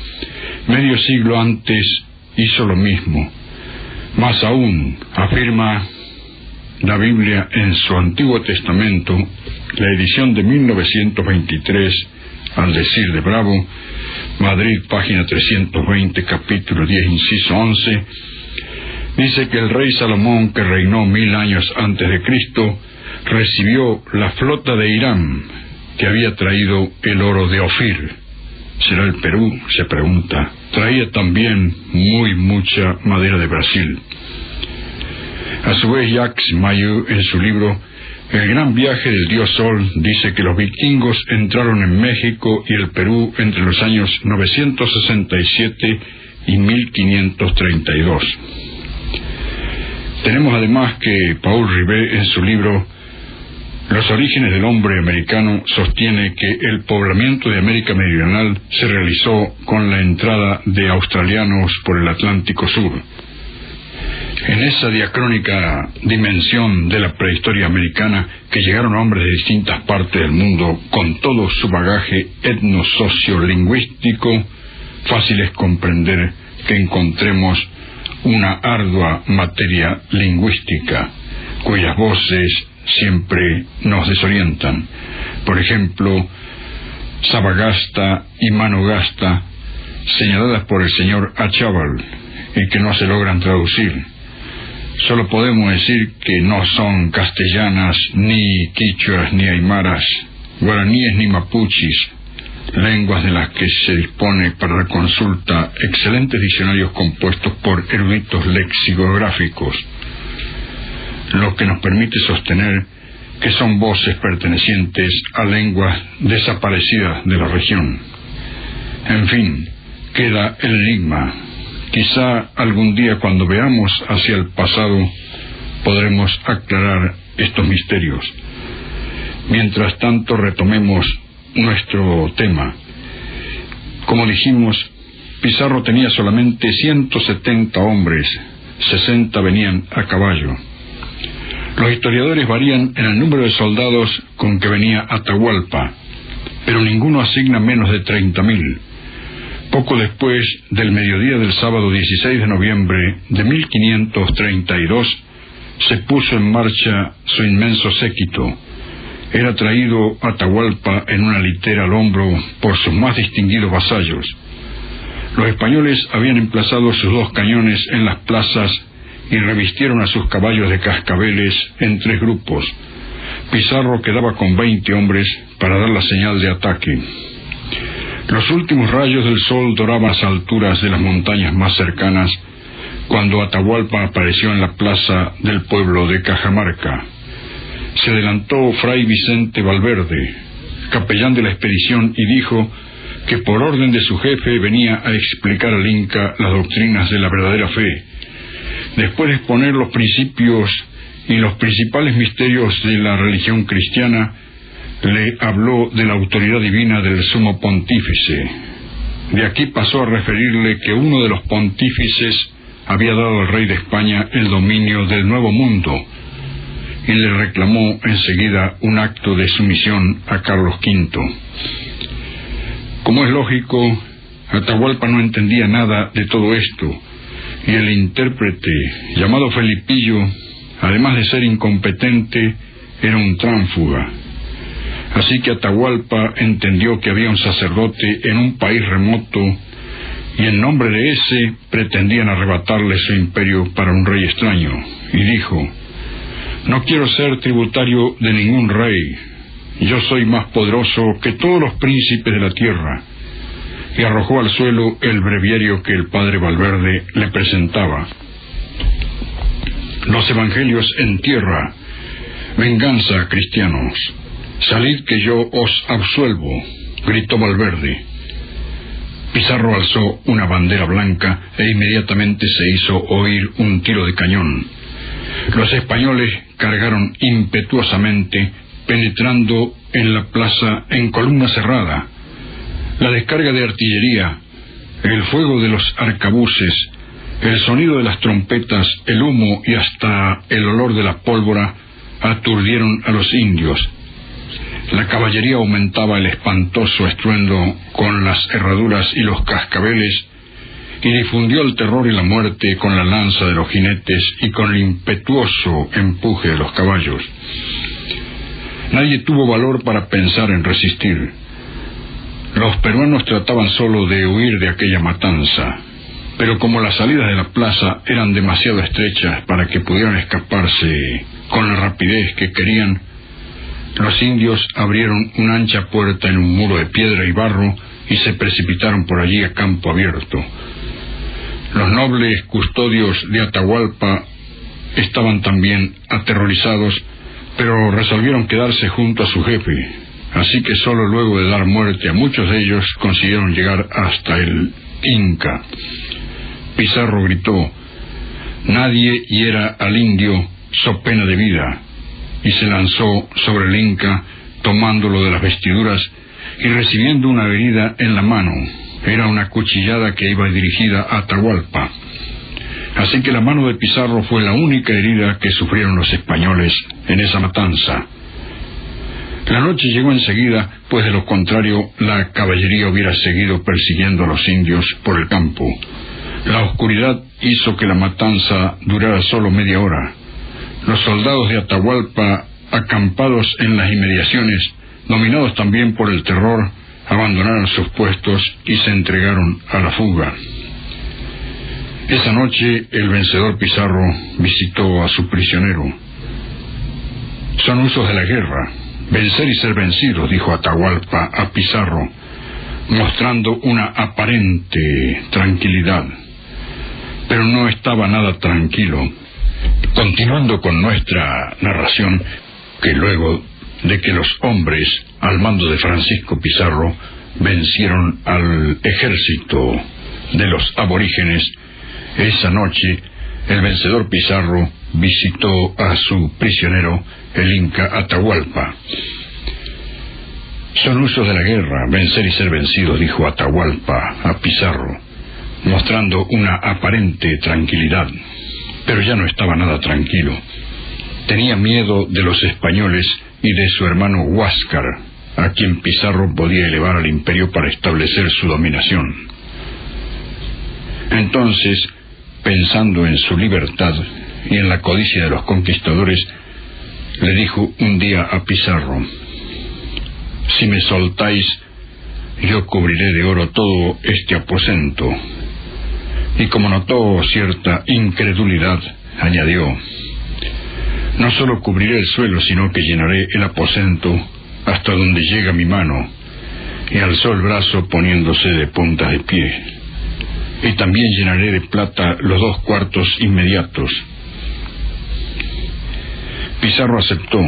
medio siglo antes, hizo lo mismo. Más aún, afirma la Biblia en su Antiguo Testamento, la edición de 1923, al decir de Bravo, Madrid, página 320, capítulo 10, inciso 11, dice que el rey Salomón, que reinó 1000 años antes de Cristo, recibió la flota de Irán, que había traído el oro de Ofir. ¿Será el Perú?, se pregunta. Traía también mucha madera de Brasil. A su vez, Jacques Mailloux, en su libro El gran viaje del dios Sol dice que los vikingos entraron en México y el Perú entre los años 967 y 1532. Tenemos además que Paul Rivet, en su libro Los orígenes del hombre americano, sostiene que el poblamiento de América Meridional se realizó con la entrada de australianos por el Atlántico Sur. En esa diacrónica dimensión de la prehistoria americana, que llegaron hombres de distintas partes del mundo con todo su bagaje etno-socio-lingüístico, fácil es comprender que encontremos una ardua materia lingüística, cuyas voces siempre nos desorientan. Por ejemplo, Sabagasta y Manogasta, señaladas por el señor Achával, y que no se logran traducir. Solo podemos decir que no son castellanas, ni quichuas, ni aymaras, guaraníes ni mapuchis, lenguas de las que se dispone para la consulta excelentes diccionarios compuestos por eruditos lexicográficos, lo que nos permite sostener que son voces pertenecientes a lenguas desaparecidas de la región. En fin, queda el enigma. Quizá algún día, cuando veamos hacia el pasado, podremos aclarar estos misterios. Mientras tanto, retomemos nuestro tema. Como dijimos, Pizarro tenía solamente 170 hombres, 60 venían a caballo. Los historiadores varían en el número de soldados con que venía Atahualpa, pero ninguno asigna menos de 30.000. Poco después del mediodía del sábado 16 de noviembre de 1532, se puso en marcha su inmenso séquito. Era traído Atahualpa en una litera al hombro por sus más distinguidos vasallos. Los españoles habían emplazado sus 2 cañones en las plazas y revistieron a sus caballos de cascabeles en 3 grupos. Pizarro quedaba con 20 hombres para dar la señal de ataque. Los últimos rayos del sol doraban las alturas de las montañas más cercanas cuando Atahualpa apareció en la plaza del pueblo de Cajamarca. Se adelantó Fray Vicente Valverde, capellán de la expedición, y dijo que por orden de su jefe venía a explicar al Inca las doctrinas de la verdadera fe. Después de exponer los principios y los principales misterios de la religión cristiana, le habló de la autoridad divina del sumo pontífice. De aquí pasó a referirle que uno de los pontífices había dado al rey de España el dominio del Nuevo Mundo, y le reclamó enseguida un acto de sumisión a Carlos V. Como es lógico, Atahualpa no entendía nada de todo esto, y el intérprete, llamado Felipillo, además de ser incompetente, era un tránfuga. Así que Atahualpa entendió que había un sacerdote en un país remoto, y en nombre de ese pretendían arrebatarle su imperio para un rey extraño, y dijo: «No quiero ser tributario de ningún rey, yo soy más poderoso que todos los príncipes de la tierra», y arrojó al suelo el breviario que el padre Valverde le presentaba. «Los evangelios en tierra, venganza, cristianos, salid que yo os absuelvo», gritó Valverde. Pizarro alzó una bandera blanca e inmediatamente se hizo oír un tiro de cañón. Los españoles cargaron impetuosamente, penetrando en la plaza en columna cerrada. La descarga de artillería, el fuego de los arcabuces, el sonido de las trompetas, el humo y hasta el olor de la pólvora aturdieron a los indios. La caballería aumentaba el espantoso estruendo con las herraduras y los cascabeles, y difundió el terror y la muerte con la lanza de los jinetes y con el impetuoso empuje de los caballos. Nadie tuvo valor para pensar en resistir. Los peruanos trataban solo de huir de aquella matanza, pero como las salidas de la plaza eran demasiado estrechas para que pudieran escaparse con la rapidez que querían, los indios abrieron una ancha puerta en un muro de piedra y barro y se precipitaron por allí a campo abierto. Los nobles custodios de Atahualpa estaban también aterrorizados, pero resolvieron quedarse junto a su jefe, así que solo luego de dar muerte a muchos de ellos consiguieron llegar hasta el Inca. Pizarro gritó: «Nadie hiera al indio so pena de vida», y se lanzó sobre el Inca, tomándolo de las vestiduras y recibiendo una herida en la mano. Era una cuchillada que iba dirigida a Atahualpa. Así que la mano de Pizarro fue la única herida que sufrieron los españoles en esa matanza. La noche llegó enseguida, pues de lo contrario la caballería hubiera seguido persiguiendo a los indios por el campo. La oscuridad hizo que la matanza durara solo media hora. Los soldados de Atahualpa, acampados en las inmediaciones, dominados también por el terror, abandonaron sus puestos y se entregaron a la fuga. Esa noche el vencedor Pizarro visitó a su prisionero. «Son usos de la guerra, vencer y ser vencidos», dijo Atahualpa a Pizarro, mostrando una aparente tranquilidad. Pero no estaba nada tranquilo. Continuando con nuestra narración, que luego de que los hombres al mando de Francisco Pizarro vencieron al ejército de los aborígenes, esa noche el vencedor Pizarro visitó a su prisionero, el Inca Atahualpa. «Son usos de la guerra, vencer y ser vencidos», dijo Atahualpa a Pizarro, mostrando una aparente tranquilidad. Pero ya no estaba nada tranquilo. Tenía miedo de los españoles y de su hermano Huáscar, a quien Pizarro podía elevar al imperio para establecer su dominación. Entonces, pensando en su libertad y en la codicia de los conquistadores, le dijo un día a Pizarro: «Si me soltáis, yo cubriré de oro todo este aposento». Y como notó cierta incredulidad, añadió: «No solo cubriré el suelo, sino que llenaré el aposento hasta donde llega mi mano». Y alzó el brazo poniéndose de puntas de pie. «Y también llenaré de plata los 2 cuartos inmediatos». Pizarro aceptó,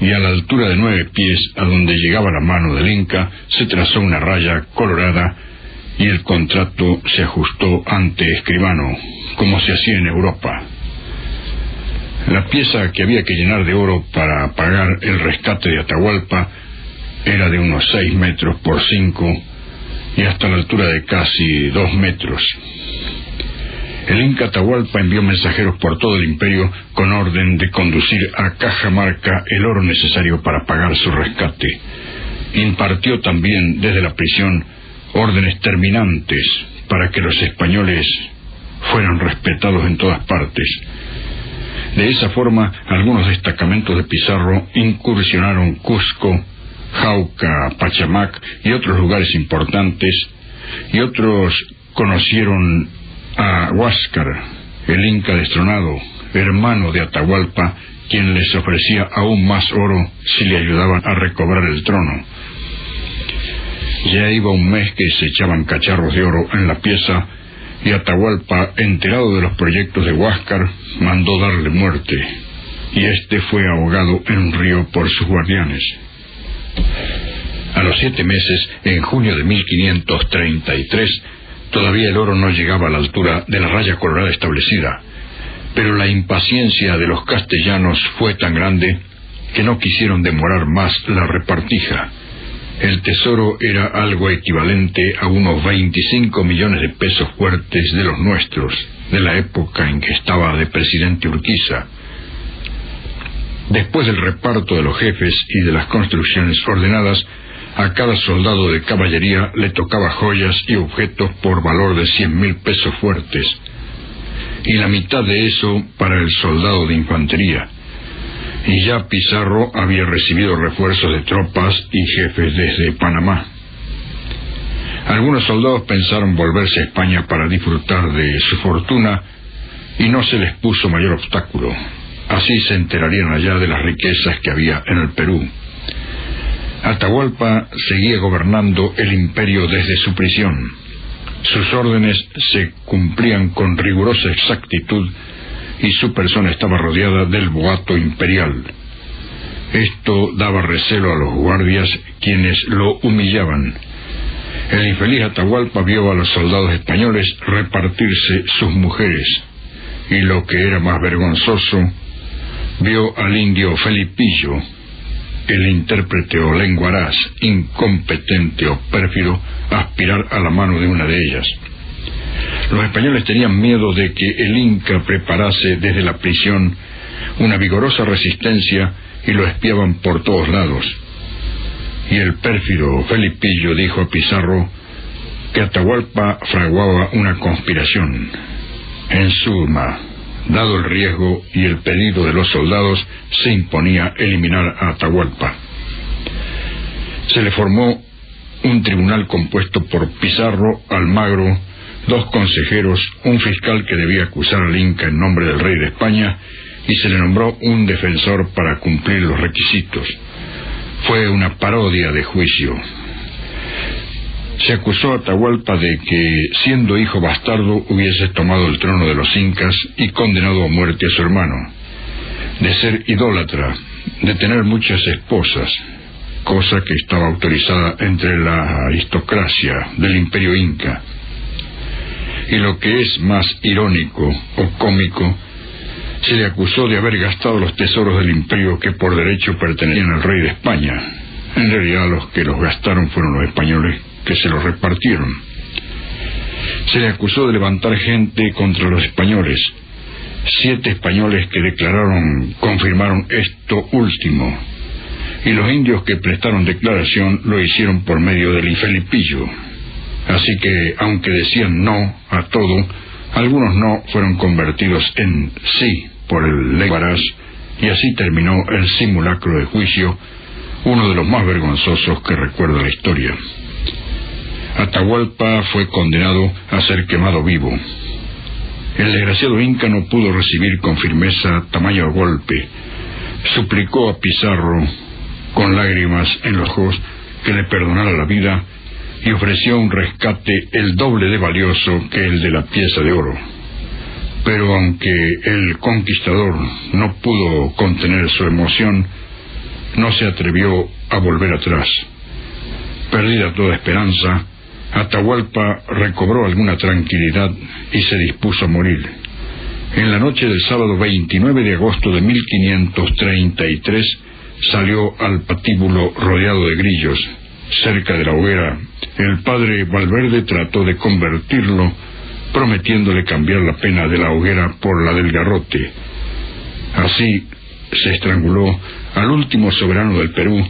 y a la altura de 9 pies, a donde llegaba la mano del Inca, se trazó una raya colorada, y el contrato se ajustó ante escribano, como se hacía en Europa. La pieza que había que llenar de oro para pagar el rescate de Atahualpa era de unos 6 metros por 5 y hasta la altura de casi 2 metros. El Inca Atahualpa envió mensajeros por todo el imperio con orden de conducir a Cajamarca el oro necesario para pagar su rescate. Impartió también desde la prisión órdenes terminantes para que los españoles fueran respetados en todas partes. De esa forma, algunos destacamentos de Pizarro incursionaron Cusco, Jauca, Pachamac y otros lugares importantes, y otros conocieron a Huáscar, el Inca destronado, hermano de Atahualpa, quien les ofrecía aún más oro si le ayudaban a recobrar el trono. Ya iba un mes que se echaban cacharros de oro en la pieza, y Atahualpa, enterado de los proyectos de Huáscar, mandó darle muerte, y éste fue ahogado en un río por sus guardianes. A los 7 meses, en junio de 1533, todavía el oro no llegaba a la altura de la raya colorada establecida, pero la impaciencia de los castellanos fue tan grande que no quisieron demorar más la repartija. El tesoro era algo equivalente a unos 25 millones de pesos fuertes de los nuestros, de la época en que estaba de presidente Urquiza. Después del reparto de los jefes y de las construcciones ordenadas, a cada soldado de caballería le tocaba joyas y objetos por valor de 100,000 pesos fuertes, y la mitad de eso para el soldado de infantería. Y ya Pizarro había recibido refuerzos de tropas y jefes desde Panamá. Algunos soldados pensaron volverse a España para disfrutar de su fortuna, y no se les puso mayor obstáculo. Así se enterarían allá de las riquezas que había en el Perú. Atahualpa seguía gobernando el imperio desde su prisión. Sus órdenes se cumplían con rigurosa exactitud, y su persona estaba rodeada del boato imperial. Esto daba recelo a los guardias, quienes lo humillaban. El infeliz Atahualpa vio a los soldados españoles repartirse sus mujeres, y lo que era más vergonzoso, vio al indio Felipillo, el intérprete o lenguaraz, incompetente o pérfido, aspirar a la mano de una de ellas. Los españoles tenían miedo de que el Inca preparase desde la prisión una vigorosa resistencia y lo espiaban por todos lados. Y el pérfido Felipillo dijo a Pizarro que Atahualpa fraguaba una conspiración. En suma, dado el riesgo y el pedido de los soldados, se imponía eliminar a Atahualpa. Se le formó un tribunal compuesto por Pizarro, Almagro, 2 consejeros, un fiscal que debía acusar al Inca en nombre del rey de España, y se le nombró un defensor para cumplir los requisitos. Fue una parodia de juicio. Se acusó a Atahualpa de que, siendo hijo bastardo, hubiese tomado el trono de los incas y condenado a muerte a su hermano, de ser idólatra, de tener muchas esposas, cosa que estaba autorizada entre la aristocracia del imperio inca. Y lo que es más irónico o cómico, se le acusó de haber gastado los tesoros del imperio que por derecho pertenecían al rey de España. En realidad los que los gastaron fueron los españoles, que se los repartieron. Se le acusó de levantar gente contra los españoles. 7 españoles que declararon confirmaron esto último, y los indios que prestaron declaración lo hicieron por medio del Felipillo. Así que, aunque decían no a todo, algunos no fueron convertidos en sí por el lenguaraz, y así terminó el simulacro de juicio, uno de los más vergonzosos que recuerda la historia. Atahualpa fue condenado a ser quemado vivo. El desgraciado inca no pudo recibir con firmeza tamaño golpe. Suplicó a Pizarro, con lágrimas en los ojos, que le perdonara la vida, y ofreció un rescate el doble de valioso que el de la pieza de oro. Pero aunque el conquistador no pudo contener su emoción, no se atrevió a volver atrás. Perdida toda esperanza, Atahualpa recobró alguna tranquilidad y se dispuso a morir. En la noche del sábado 29 de agosto de 1533 salió al patíbulo rodeado de grillos. Cerca de la hoguera, el padre Valverde trató de convertirlo, prometiéndole cambiar la pena de la hoguera por la del garrote. Así se estranguló al último soberano del Perú,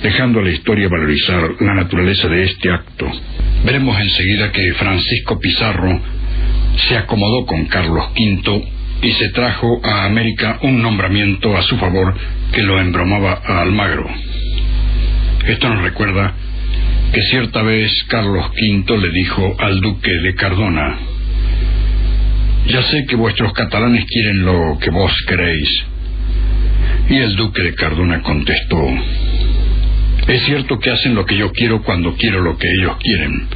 dejando a la historia valorizar la naturaleza de este acto. Veremos enseguida que Francisco Pizarro se acomodó con Carlos V y se trajo a América un nombramiento a su favor que lo embromaba a Almagro. Esto nos recuerda que cierta vez Carlos V le dijo al duque de Cardona: «Ya sé que vuestros catalanes quieren lo que vos queréis». Y el duque de Cardona contestó: «Es cierto que hacen lo que yo quiero cuando quiero lo que ellos quieren,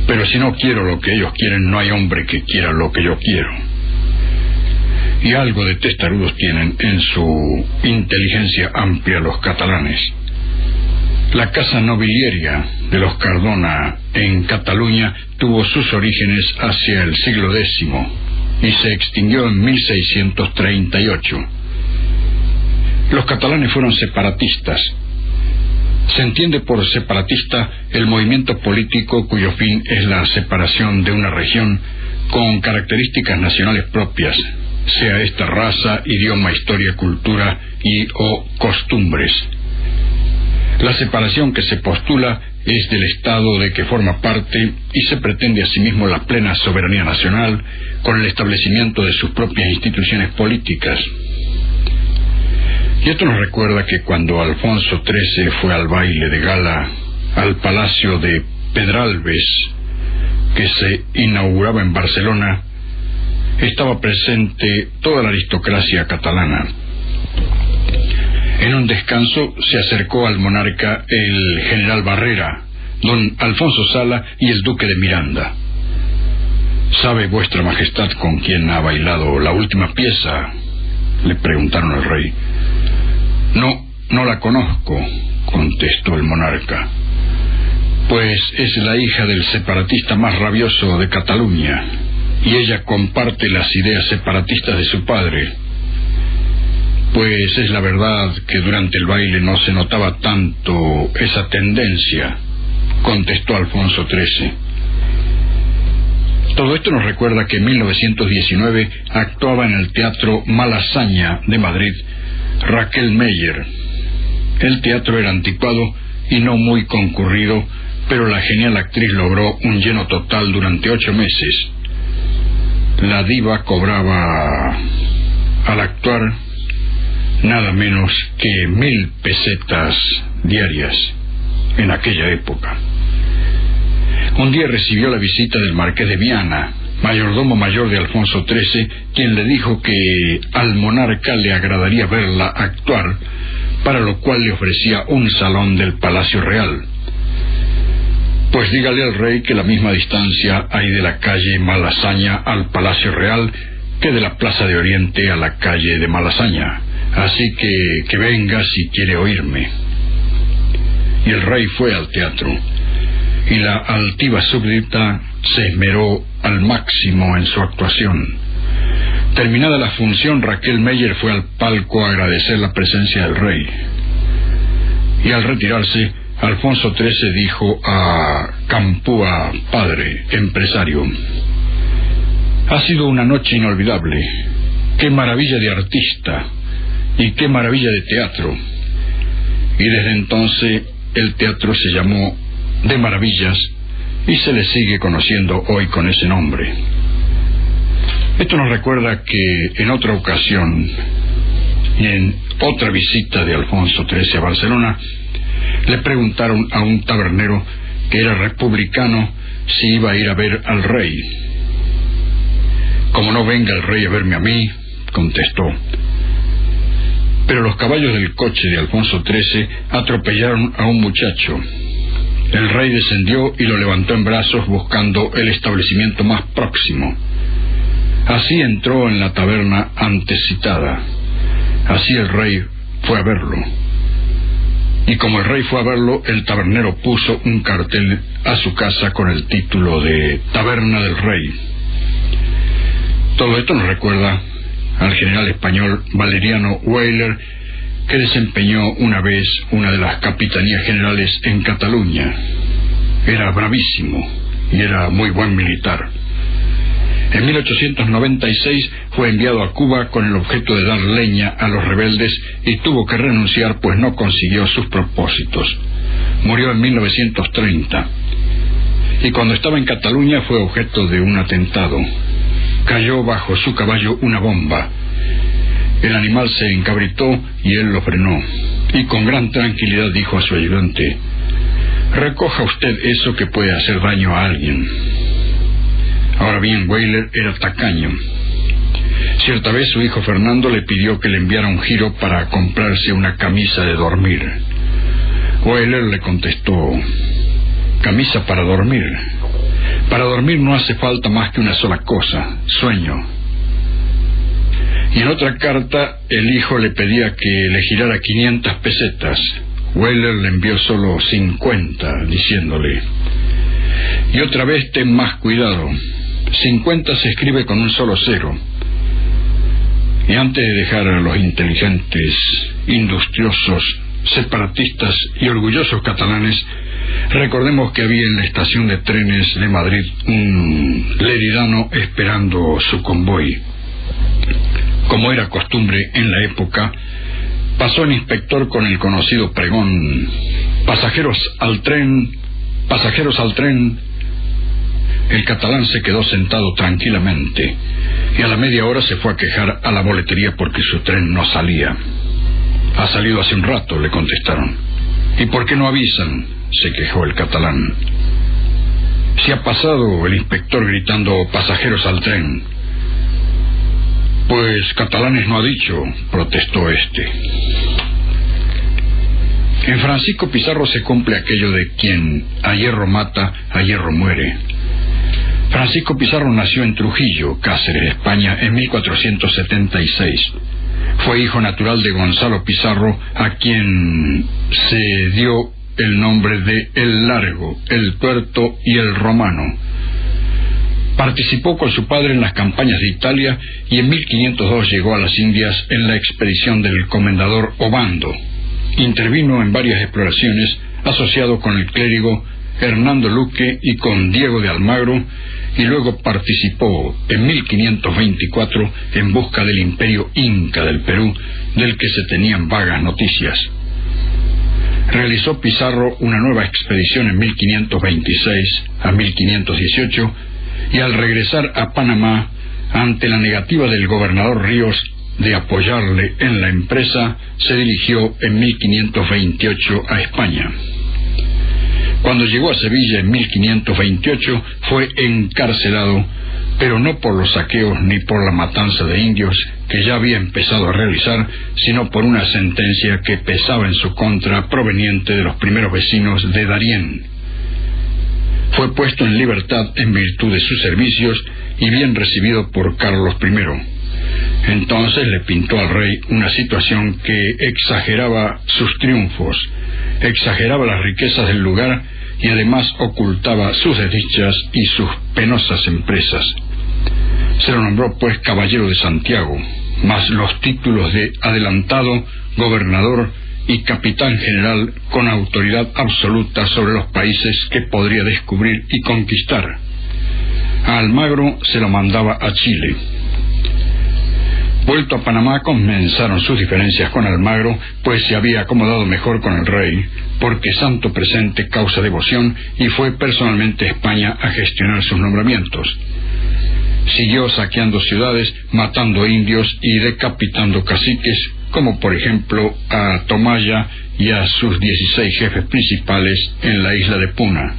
pero si no quiero lo que ellos quieren, no hay hombre que quiera lo que yo quiero». Y algo de testarudos tienen en su inteligencia amplia los catalanes. La casa nobiliaria de los Cardona en Cataluña tuvo sus orígenes hacia el siglo X y se extinguió en 1638. Los catalanes fueron separatistas. Se entiende por separatista el movimiento político cuyo fin es la separación de una región con características nacionales propias, sea esta raza, idioma, historia, cultura y o costumbres. La separación que se postula es del Estado de que forma parte y se pretende asimismo la plena soberanía nacional con el establecimiento de sus propias instituciones políticas. Y esto nos recuerda que cuando Alfonso XIII fue al baile de gala al Palacio de Pedralbes, que se inauguraba en Barcelona, estaba presente toda la aristocracia catalana. En un descanso se acercó al monarca el general Barrera, don Alfonso Sala y el duque de Miranda. ¿Sabe vuestra majestad con quién ha bailado la última pieza?, le preguntaron al rey. No, no la conozco, contestó el monarca, pues es la hija del separatista más rabioso de Cataluña, y ella comparte las ideas separatistas de su padre. Pues es la verdad que durante el baile no se notaba tanto esa tendencia, contestó Alfonso XIII. Todo esto nos recuerda que en 1919 actuaba en el Teatro Malasaña de Madrid Raquel Meyer. El teatro era anticuado y no muy concurrido, pero la genial actriz logró un lleno total durante 8 meses. La diva cobraba al actuar nada menos que 1.000 pesetas diarias en aquella época. Un día recibió la visita del marqués de Viana, mayordomo mayor de Alfonso XIII, quien le dijo que al monarca le agradaría verla actuar, para lo cual le ofrecía un salón del Palacio Real. Pues dígale al rey que la misma distancia hay de la calle Malasaña al Palacio Real que de la Plaza de Oriente a la calle de Malasaña, así que venga si quiere oírme. Y el rey fue al teatro, y la altiva súbdita se esmeró al máximo en su actuación. Terminada la función, Raquel Meyer fue al palco a agradecer la presencia del rey. Y al retirarse, Alfonso XIII dijo a Campúa, padre, empresario: ha sido una noche inolvidable. ¡Qué maravilla de artista! ¡Y qué maravilla de teatro! Y desde entonces el teatro se llamó de Maravillas y se le sigue conociendo hoy con ese nombre. Esto nos recuerda que en otra ocasión y en otra visita de Alfonso XIII a Barcelona, le preguntaron a un tabernero que era republicano si iba a ir a ver al rey. Como no venga el rey a verme a mí, contestó. Pero los caballos del coche de Alfonso XIII atropellaron a un muchacho. El rey descendió y lo levantó en brazos buscando el establecimiento más próximo. Así entró en la taberna antes citada. Así el rey fue a verlo. Y como el rey fue a verlo, el tabernero puso un cartel a su casa con el título de Taberna del Rey. Todo esto nos recuerda al general español Valeriano Weyler, que desempeñó una vez una de las capitanías generales en Cataluña. Era bravísimo y era muy buen militar. En 1896 fue enviado a Cuba con el objeto de dar leña a los rebeldes y tuvo que renunciar pues no consiguió sus propósitos. Murió en 1930. Y cuando estaba en Cataluña fue objeto de un atentado. Cayó bajo su caballo una bomba. El animal se encabritó y él lo frenó. Y con gran tranquilidad dijo a su ayudante: recoja usted eso que puede hacer daño a alguien. Ahora bien, Weyler era tacaño. Cierta vez su hijo Fernando le pidió que le enviara un giro para comprarse una camisa de dormir. Weyler le contestó: camisa para dormir. Para dormir no hace falta más que una sola cosa: sueño. Y en otra carta el hijo le pedía que le girara 500 pesetas. Weyler le envió solo 50, diciéndole: y otra vez ten más cuidado. 50 se escribe con un solo cero. Y antes de dejar a los inteligentes, industriosos, separatistas y orgullosos catalanes, recordemos que había en la estación de trenes de Madrid un leridano esperando su convoy. Como era costumbre en la época, pasó el inspector con el conocido pregón: pasajeros al tren, pasajeros al tren. El catalán se quedó sentado tranquilamente y a la media hora se fue a quejar a la boletería porque su tren no salía. Ha salido hace un rato, le contestaron. ¿Y por qué no avisan?, se quejó el catalán. Si ha pasado, el inspector gritando: pasajeros al tren. Pues catalanes no ha dicho, protestó este. En Francisco Pizarro se cumple aquello de quien a hierro mata, a hierro muere. Francisco Pizarro nació en Trujillo, Cáceres, España, en 1476. Fue hijo natural de Gonzalo Pizarro, a quien se dio el nombre de El Largo, El Tuerto y El Romano. Participó con su padre en las campañas de Italia y en 1502 llegó a las Indias en la expedición del comendador Obando. Intervino en varias exploraciones asociado con el clérigo Hernando Luque y con Diego de Almagro, y luego participó en 1524 en busca del imperio Inca del Perú, del que se tenían vagas noticias. Realizó Pizarro una nueva expedición en 1526 a 1518, y al regresar a Panamá, ante la negativa del gobernador Ríos de apoyarle en la empresa, se dirigió en 1528 a España. Cuando llegó a Sevilla en 1528 fue encarcelado, pero no por los saqueos ni por la matanza de indios que ya había empezado a realizar, sino por una sentencia que pesaba en su contra proveniente de los primeros vecinos de Darién. Fue puesto en libertad en virtud de sus servicios y bien recibido por Carlos I. Entonces le pintó al rey una situación que exageraba sus triunfos, exageraba las riquezas del lugar y además ocultaba sus desdichas y sus penosas empresas. Se lo nombró pues caballero de Santiago, más los títulos de adelantado, gobernador y capitán general con autoridad absoluta sobre los países que podría descubrir y conquistar. A Almagro se lo mandaba a Chile. Vuelto a Panamá, comenzaron sus diferencias con Almagro, pues se había acomodado mejor con el rey, porque santo presente causa devoción, y fue personalmente a España a gestionar sus nombramientos. Siguió saqueando ciudades, matando indios y decapitando caciques, como por ejemplo a Tomaya y a sus 16 jefes principales en la isla de Puna.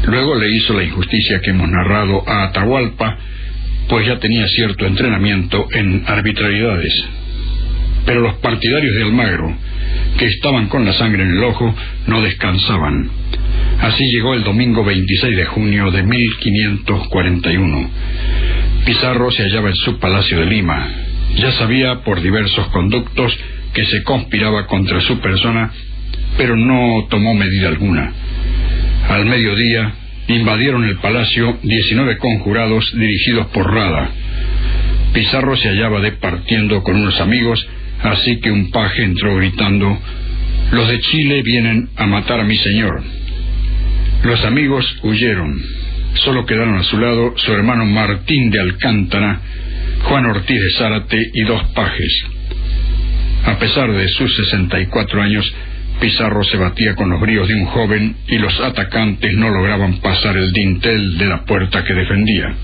Luego le hizo la injusticia que hemos narrado a Atahualpa, pues ya tenía cierto entrenamiento en arbitrariedades. Pero los partidarios de Almagro, que estaban con la sangre en el ojo, no descansaban. Así llegó el domingo 26 de junio de 1541. Pizarro se hallaba en su palacio de Lima. Ya sabía por diversos conductos que se conspiraba contra su persona, pero no tomó medida alguna. Al mediodía invadieron el palacio 19 conjurados dirigidos por Rada. Pizarro se hallaba departiendo con unos amigos, así que un paje entró gritando: «Los de Chile vienen a matar a mi señor». Los amigos huyeron. Solo quedaron a su lado su hermano Martín de Alcántara, Juan Ortiz de Zárate y 2 pajes. A pesar de sus 64 años, Pizarro se batía con los bríos de un joven y los atacantes no lograban pasar el dintel de la puerta que defendía.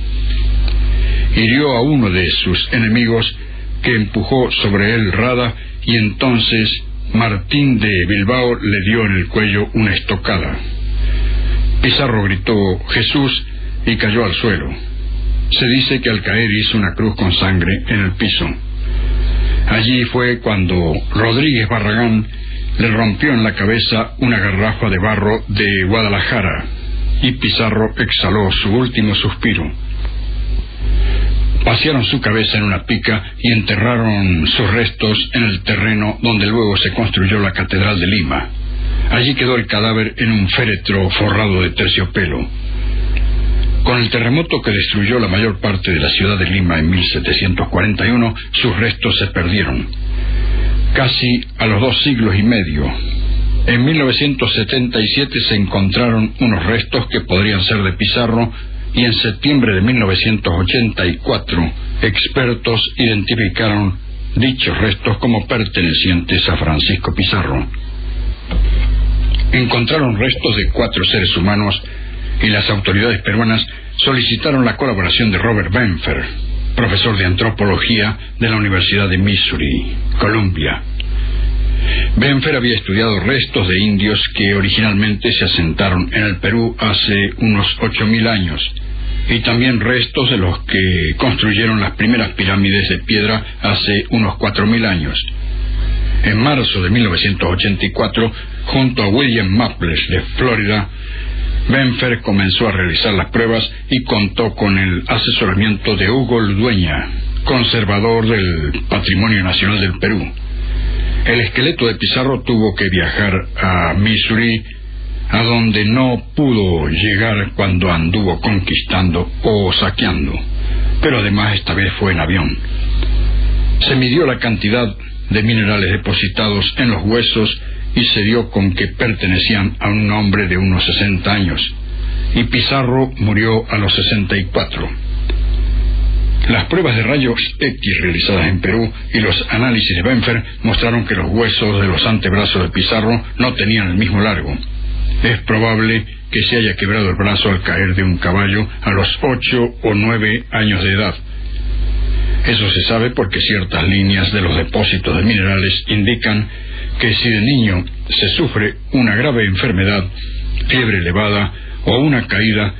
Hirió a uno de sus enemigos, que empujó sobre él Rada, y entonces Martín de Bilbao le dio en el cuello una estocada. Pizarro gritó «Jesús» y cayó al suelo. Se dice que al caer hizo una cruz con sangre en el piso. Allí fue cuando Rodríguez Barragán le rompió en la cabeza una garrafa de barro de Guadalajara, y Pizarro exhaló su último suspiro. Pasearon su cabeza en una pica y enterraron sus restos en el terreno donde luego se construyó la Catedral de Lima. Allí quedó el cadáver en un féretro forrado de terciopelo. Con el terremoto que destruyó la mayor parte de la ciudad de Lima en 1741, sus restos se perdieron. Casi a los 2 siglos y medio. En 1977 se encontraron unos restos que podrían ser de Pizarro, y en septiembre de 1984 expertos identificaron dichos restos como pertenecientes a Francisco Pizarro. Encontraron restos de 4 seres humanos, y las autoridades peruanas solicitaron la colaboración de Robert Benfer, profesor de antropología de la Universidad de Missouri, Columbia. Benfer había estudiado restos de indios que originalmente se asentaron en el Perú hace unos 8.000 años, y también restos de los que construyeron las primeras pirámides de piedra hace unos 4.000 años. En marzo de 1984, junto a William Maples de Florida, Benfer comenzó a realizar las pruebas y contó con el asesoramiento de Hugo Ludueña, conservador del patrimonio nacional del Perú. El esqueleto de Pizarro tuvo que viajar a Missouri, a donde no pudo llegar cuando anduvo conquistando o saqueando, pero además esta vez fue en avión. Se midió la cantidad de minerales depositados en los huesos y se dio con que pertenecían a un hombre de unos 60 años, y Pizarro murió a los 64. Las pruebas de rayos X realizadas en Perú y los análisis de Benfer mostraron que los huesos de los antebrazos de Pizarro no tenían el mismo largo. Es probable que se haya quebrado el brazo al caer de un caballo a los 8 o 9 años de edad. Eso se sabe porque ciertas líneas de los depósitos de minerales indican que si de niño se sufre una grave enfermedad, fiebre elevada o una caída,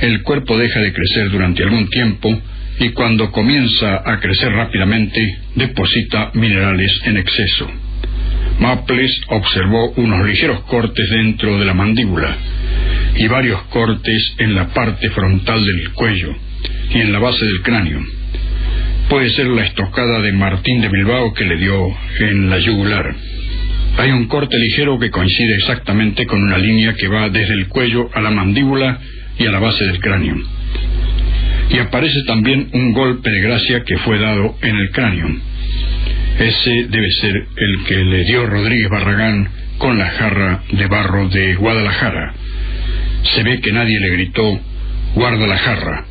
el cuerpo deja de crecer durante algún tiempo y cuando comienza a crecer rápidamente, deposita minerales en exceso. Maples observó unos ligeros cortes dentro de la mandíbula y varios cortes en la parte frontal del cuello y en la base del cráneo. Puede ser la estocada de Martín de Bilbao que le dio en la yugular. Hay un corte ligero que coincide exactamente con una línea que va desde el cuello a la mandíbula y a la base del cráneo. Y aparece también un golpe de gracia que fue dado en el cráneo. Ese debe ser el que le dio Rodríguez Barragán con la jarra de barro de Guadalajara. Se ve que nadie le gritó, «Guarda la jarra».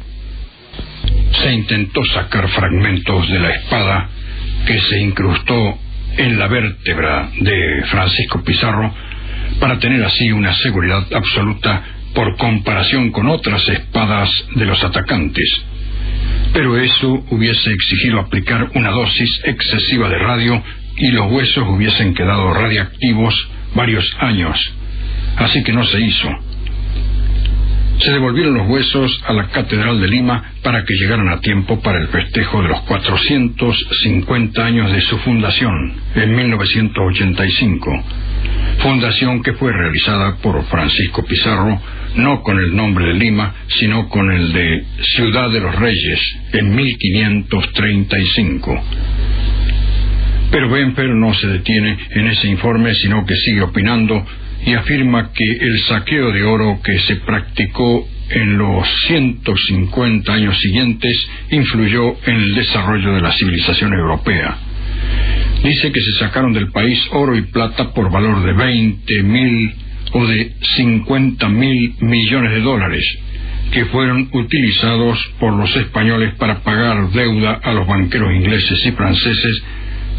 Se intentó sacar fragmentos de la espada que se incrustó en la vértebra de Francisco Pizarro para tener así una seguridad absoluta por comparación con otras espadas de los atacantes. Pero eso hubiese exigido aplicar una dosis excesiva de radio y los huesos hubiesen quedado radiactivos varios años. Así que no se hizo. Se devolvieron los huesos a la Catedral de Lima para que llegaran a tiempo para el festejo de los 450 años de su fundación, en 1985. Fundación que fue realizada por Francisco Pizarro, no con el nombre de Lima, sino con el de Ciudad de los Reyes, en 1535. Pero Benfer no se detiene en ese informe, sino que sigue opinando y afirma que el saqueo de oro que se practicó en los 150 años siguientes influyó en el desarrollo de la civilización europea. Dice que se sacaron del país oro y plata por valor de 20.000 o de 50.000 millones de dólares, que fueron utilizados por los españoles para pagar deuda a los banqueros ingleses y franceses,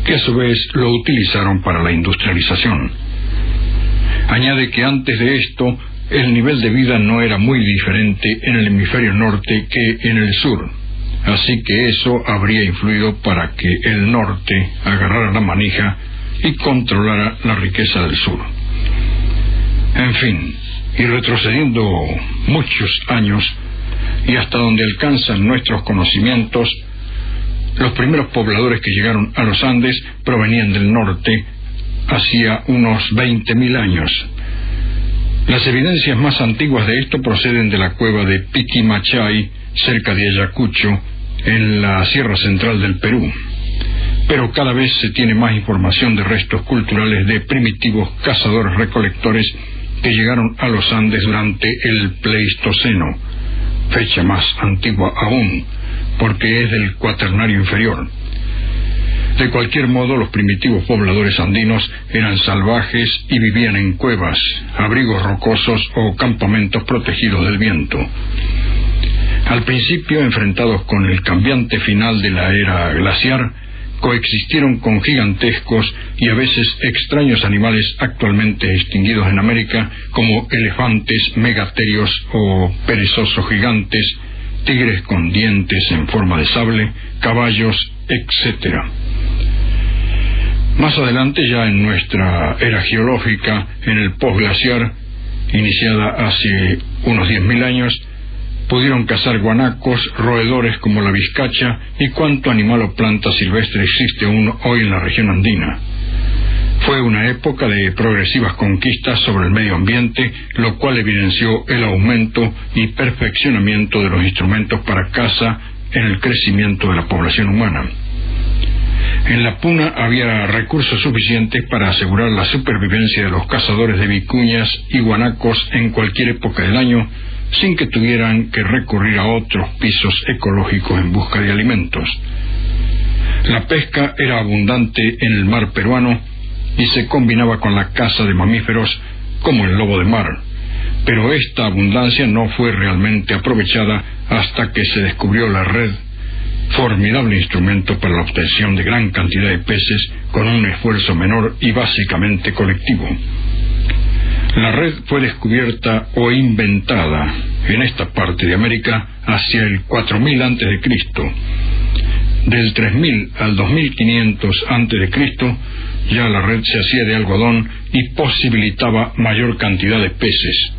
que a su vez lo utilizaron para la industrialización. Añade que antes de esto, el nivel de vida no era muy diferente en el hemisferio norte que en el sur, así que eso habría influido para que el norte agarrara la manija y controlara la riqueza del sur. En fin, y retrocediendo muchos años, y hasta donde alcanzan nuestros conocimientos, los primeros pobladores que llegaron a los Andes provenían del norte hacía unos 20.000 años. Las evidencias más antiguas de esto proceden de la cueva de Piquimachay, cerca de Ayacucho, en la Sierra Central del Perú. Pero cada vez se tiene más información de restos culturales de primitivos cazadores-recolectores que llegaron a los Andes durante el Pleistoceno, fecha más antigua aún, porque es del Cuaternario inferior. De cualquier modo, los primitivos pobladores andinos eran salvajes y vivían en cuevas, abrigos rocosos o campamentos protegidos del viento. Al principio, enfrentados con el cambiante final de la era glaciar, coexistieron con gigantescos y a veces extraños animales actualmente extinguidos en América, como elefantes, megaterios o perezosos gigantes, tigres con dientes en forma de sable, caballos, etc. Más adelante, ya en nuestra era geológica, en el posglaciar, iniciada hace unos 10.000 años, pudieron cazar guanacos, roedores como la vizcacha y cuánto animal o planta silvestre existe aún hoy en la región andina. Fue una época de progresivas conquistas sobre el medio ambiente, lo cual evidenció el aumento y perfeccionamiento de los instrumentos para caza en el crecimiento de la población humana. En la puna había recursos suficientes para asegurar la supervivencia de los cazadores de vicuñas y guanacos en cualquier época del año, sin que tuvieran que recurrir a otros pisos ecológicos en busca de alimentos. La pesca era abundante en el mar peruano y se combinaba con la caza de mamíferos como el lobo de mar, pero esta abundancia no fue realmente aprovechada hasta que se descubrió la red, formidable instrumento para la obtención de gran cantidad de peces con un esfuerzo menor y básicamente colectivo. La red fue descubierta o inventada en esta parte de América hacia el 4000 a.C. Del 3000 al 2500 a.C. ya la red se hacía de algodón y posibilitaba mayor cantidad de peces.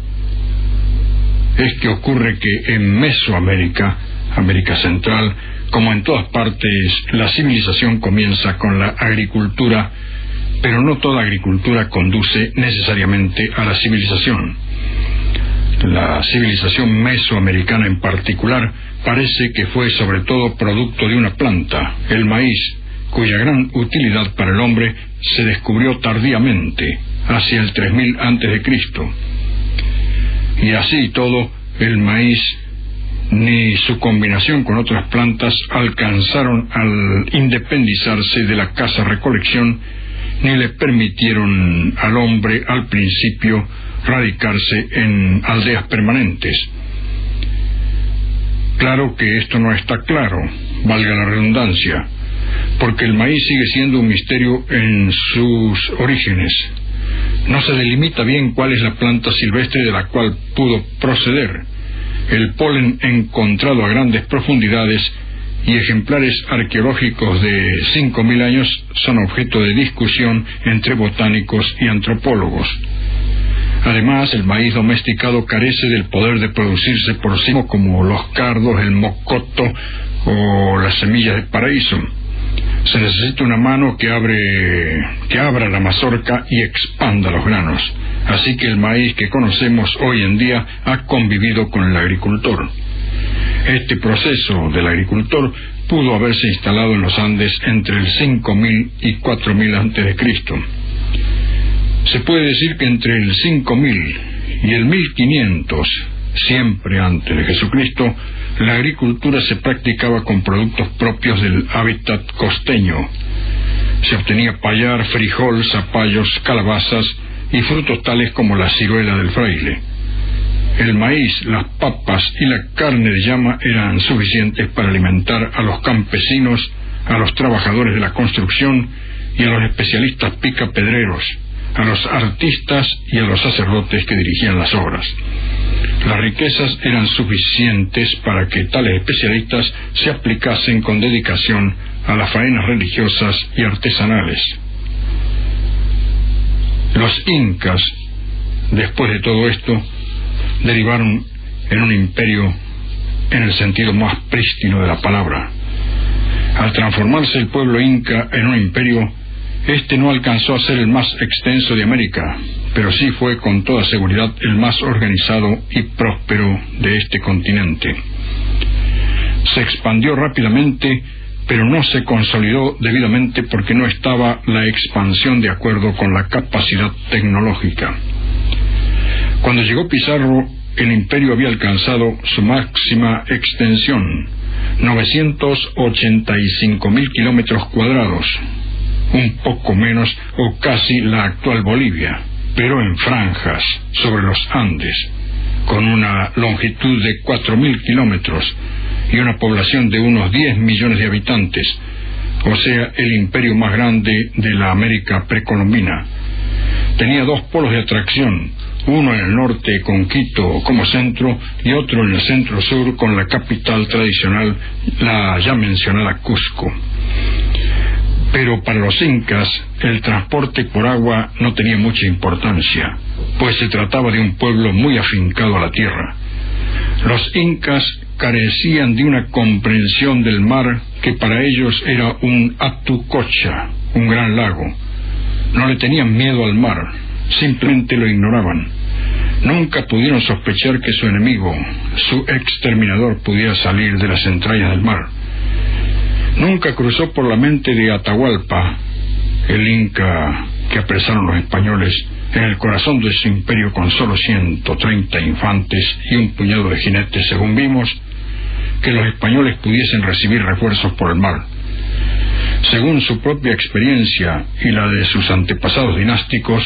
Es que ocurre que en Mesoamérica, América Central, como en todas partes, la civilización comienza con la agricultura, pero no toda agricultura conduce necesariamente a la civilización. La civilización mesoamericana en particular parece que fue sobre todo producto de una planta, el maíz, cuya gran utilidad para el hombre se descubrió tardíamente, hacia el 3000 a.C. Y así y todo, el maíz ni su combinación con otras plantas alcanzaron al independizarse de la caza-recolección, ni le permitieron al hombre al principio radicarse en aldeas permanentes. Claro que esto no está claro, valga la redundancia, porque el maíz sigue siendo un misterio en sus orígenes. No se delimita bien cuál es la planta silvestre de la cual pudo proceder. El polen encontrado a grandes profundidades y ejemplares arqueológicos de 5000 años son objeto de discusión entre botánicos y antropólogos. Además, el maíz domesticado carece del poder de producirse por sí mismo como los cardos, el mocoto o las semillas de paraíso. Se necesita una mano que abra la mazorca y expanda los granos. Así que el maíz que conocemos hoy en día ha convivido con el agricultor. Este proceso del agricultor pudo haberse instalado en los Andes entre el 5000 y 4000 a.C. Se puede decir que entre el 5000 y el 1500, siempre antes de Jesucristo, la agricultura se practicaba con productos propios del hábitat costeño. Se obtenía payar, frijol, zapallos, calabazas y frutos tales como la ciruela del fraile. El maíz, las papas y la carne de llama eran suficientes para alimentar a los campesinos, a los trabajadores de la construcción y a los especialistas picapedreros, a los artistas y a los sacerdotes que dirigían las obras. Las riquezas eran suficientes para que tales especialistas se aplicasen con dedicación a las faenas religiosas y artesanales. Los incas, después de todo esto, derivaron en un imperio en el sentido más prístino de la palabra. Al transformarse el pueblo inca en un imperio, este no alcanzó a ser el más extenso de América, pero sí fue con toda seguridad el más organizado y próspero de este continente. Se expandió rápidamente, pero no se consolidó debidamente porque no estaba la expansión de acuerdo con la capacidad tecnológica. Cuando llegó Pizarro, el imperio había alcanzado su máxima extensión, 985.000 kilómetros cuadrados, un poco menos o casi la actual Bolivia, pero en franjas sobre los Andes, con una longitud de 4.000 kilómetros y una población de unos 10 millones de habitantes, o sea, el imperio más grande de la América precolombina. Tenía dos polos de atracción, uno en el norte con Quito como centro y otro en el centro-sur con la capital tradicional, la ya mencionada Cusco. Pero para los incas, el transporte por agua no tenía mucha importancia, pues se trataba de un pueblo muy afincado a la tierra. Los incas carecían de una comprensión del mar que para ellos era un Atucocha, un gran lago. No le tenían miedo al mar, simplemente lo ignoraban. Nunca pudieron sospechar que su enemigo, su exterminador, pudiera salir de las entrañas del mar. Nunca cruzó por la mente de Atahualpa, el inca que apresaron los españoles en el corazón de su imperio con solo 130 infantes y un puñado de jinetes, según vimos, que los españoles pudiesen recibir refuerzos por el mar. Según su propia experiencia y la de sus antepasados dinásticos,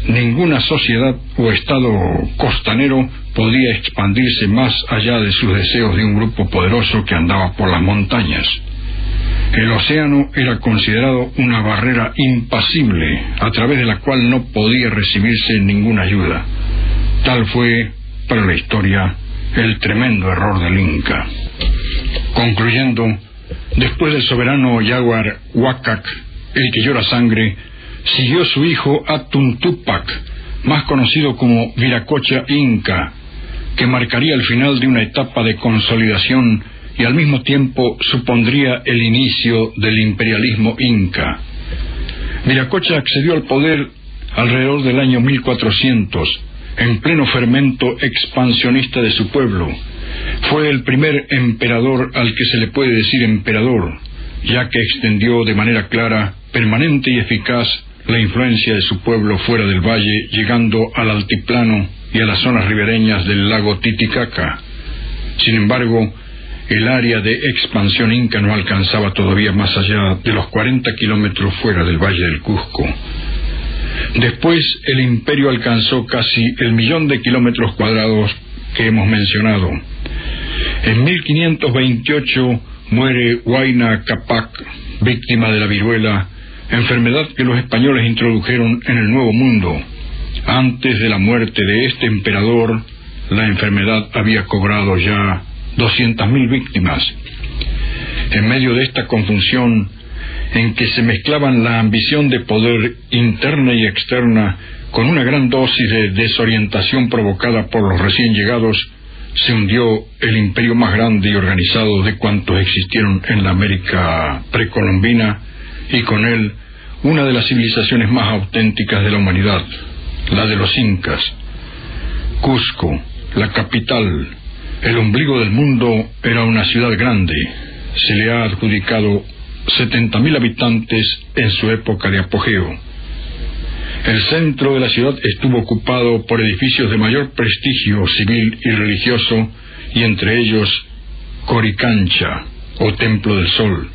ninguna sociedad o estado costanero podía expandirse más allá de sus deseos de un grupo poderoso que andaba por las montañas. El océano era considerado una barrera impasible a través de la cual no podía recibirse ninguna ayuda. Tal fue, para la historia, el tremendo error del Inca. Concluyendo, después del soberano Yaguar Huacac, el que llora sangre, siguió su hijo Atun Tupac, más conocido como Viracocha Inca, que marcaría el final de una etapa de consolidación y al mismo tiempo supondría el inicio del imperialismo inca. Viracocha accedió al poder alrededor del año 1400, en pleno fermento expansionista de su pueblo. Fue el primer emperador al que se le puede decir emperador, ya que extendió de manera clara, permanente y eficaz la influencia de su pueblo fuera del valle, llegando al altiplano y a las zonas ribereñas del lago Titicaca. Sin embargo, el área de expansión inca no alcanzaba todavía más allá de los 40 kilómetros fuera del Valle del Cusco. Después, el imperio alcanzó casi el 1.000.000 de kilómetros cuadrados que hemos mencionado. En 1528 muere Huayna Capac, víctima de la viruela, enfermedad que los españoles introdujeron en el Nuevo Mundo. Antes de la muerte de este emperador, la enfermedad había cobrado ya 200.000 víctimas. En medio de esta confusión, en que se mezclaban la ambición de poder interna y externa con una gran dosis de desorientación provocada por los recién llegados, se hundió el imperio más grande y organizado de cuantos existieron en la América precolombina, y con él una de las civilizaciones más auténticas de la humanidad, la de los incas. Cusco, la capital, el ombligo del mundo, era una ciudad grande. Se le ha adjudicado 70.000 habitantes en su época de apogeo. El centro de la ciudad estuvo ocupado por edificios de mayor prestigio civil y religioso, y entre ellos Coricancha, o Templo del Sol.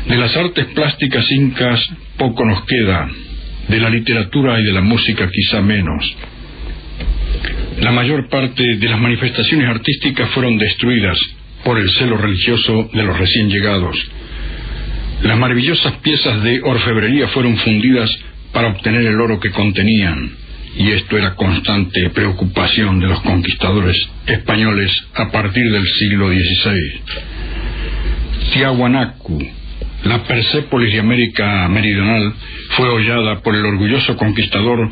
De las artes plásticas incas poco nos queda, de la literatura y de la música quizá menos. La mayor parte de las manifestaciones artísticas fueron destruidas por el celo religioso de los recién llegados. Las maravillosas piezas de orfebrería fueron fundidas para obtener el oro que contenían, y esto era constante preocupación de los conquistadores españoles a partir del siglo XVI. Tiahuanacu, la Persépolis de América Meridional, fue hollada por el orgulloso conquistador,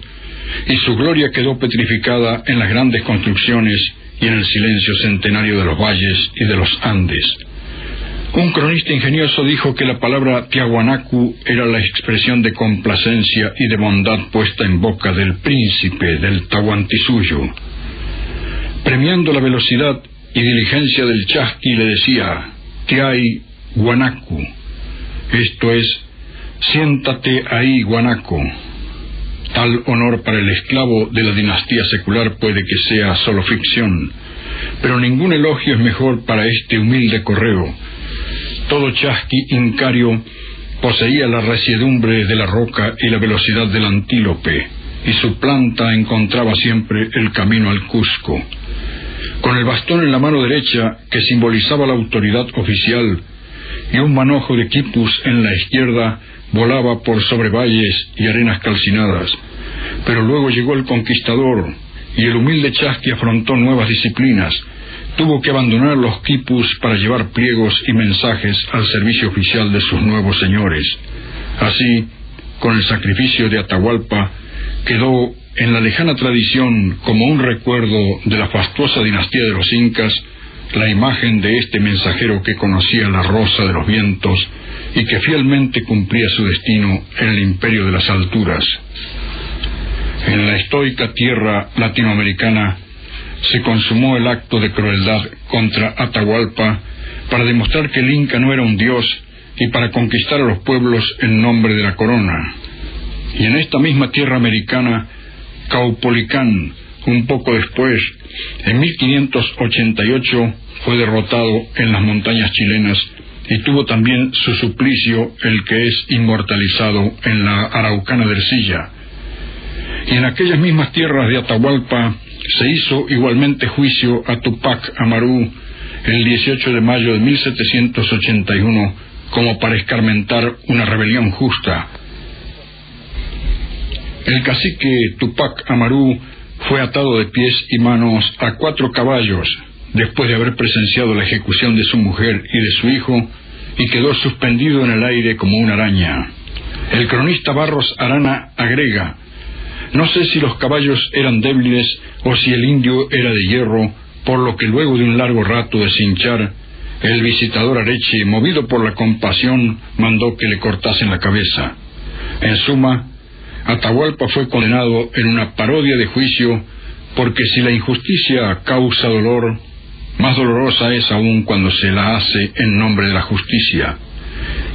y su gloria quedó petrificada en las grandes construcciones y en el silencio centenario de los valles y de los Andes. Un cronista ingenioso dijo que la palabra Tiahuanacu era la expresión de complacencia y de bondad puesta en boca del príncipe del Tahuantinsuyo. Premiando la velocidad y diligencia del chasqui, le decía: Tiai Guanacu, esto es, siéntate ahí, guanaco. Tal honor para el esclavo de la dinastía secular puede que sea solo ficción, pero ningún elogio es mejor para este humilde correo. Todo chasqui incario poseía la resiedumbre de la roca y la velocidad del antílope, y su planta encontraba siempre el camino al Cusco. Con el bastón en la mano derecha, que simbolizaba la autoridad oficial, y un manojo de quipus en la izquierda, volaba por sobre valles y arenas calcinadas. Pero luego llegó el conquistador, y el humilde chasqui afrontó nuevas disciplinas. Tuvo que abandonar los quipus para llevar pliegos y mensajes al servicio oficial de sus nuevos señores. Así, con el sacrificio de Atahualpa, quedó en la lejana tradición, como un recuerdo de la fastuosa dinastía de los incas, la imagen de este mensajero que conocía la rosa de los vientos y que fielmente cumplía su destino en el imperio de las alturas. En la estoica tierra latinoamericana se consumó el acto de crueldad contra Atahualpa para demostrar que el Inca no era un dios y para conquistar a los pueblos en nombre de la corona. Y en esta misma tierra americana, Caupolicán, un poco después, en 1588, fue derrotado en las montañas chilenas y tuvo también su suplicio, el que es inmortalizado en la Araucana de Ercilla. Y en aquellas mismas tierras de Atahualpa se hizo igualmente juicio a Tupac Amaru el 18 de mayo de 1781, como para escarmentar una rebelión justa. El cacique Tupac Amaru fue atado de pies y manos a 4 caballos, después de haber presenciado la ejecución de su mujer y de su hijo, y quedó suspendido en el aire como una araña. El cronista Barros Arana agrega: no sé si los caballos eran débiles o si el indio era de hierro, por lo que luego de un largo rato de cinchar, el visitador Areche, movido por la compasión, mandó que le cortasen la cabeza. En suma, Atahualpa fue condenado en una parodia de juicio, porque si la injusticia causa dolor, más dolorosa es aún cuando se la hace en nombre de la justicia.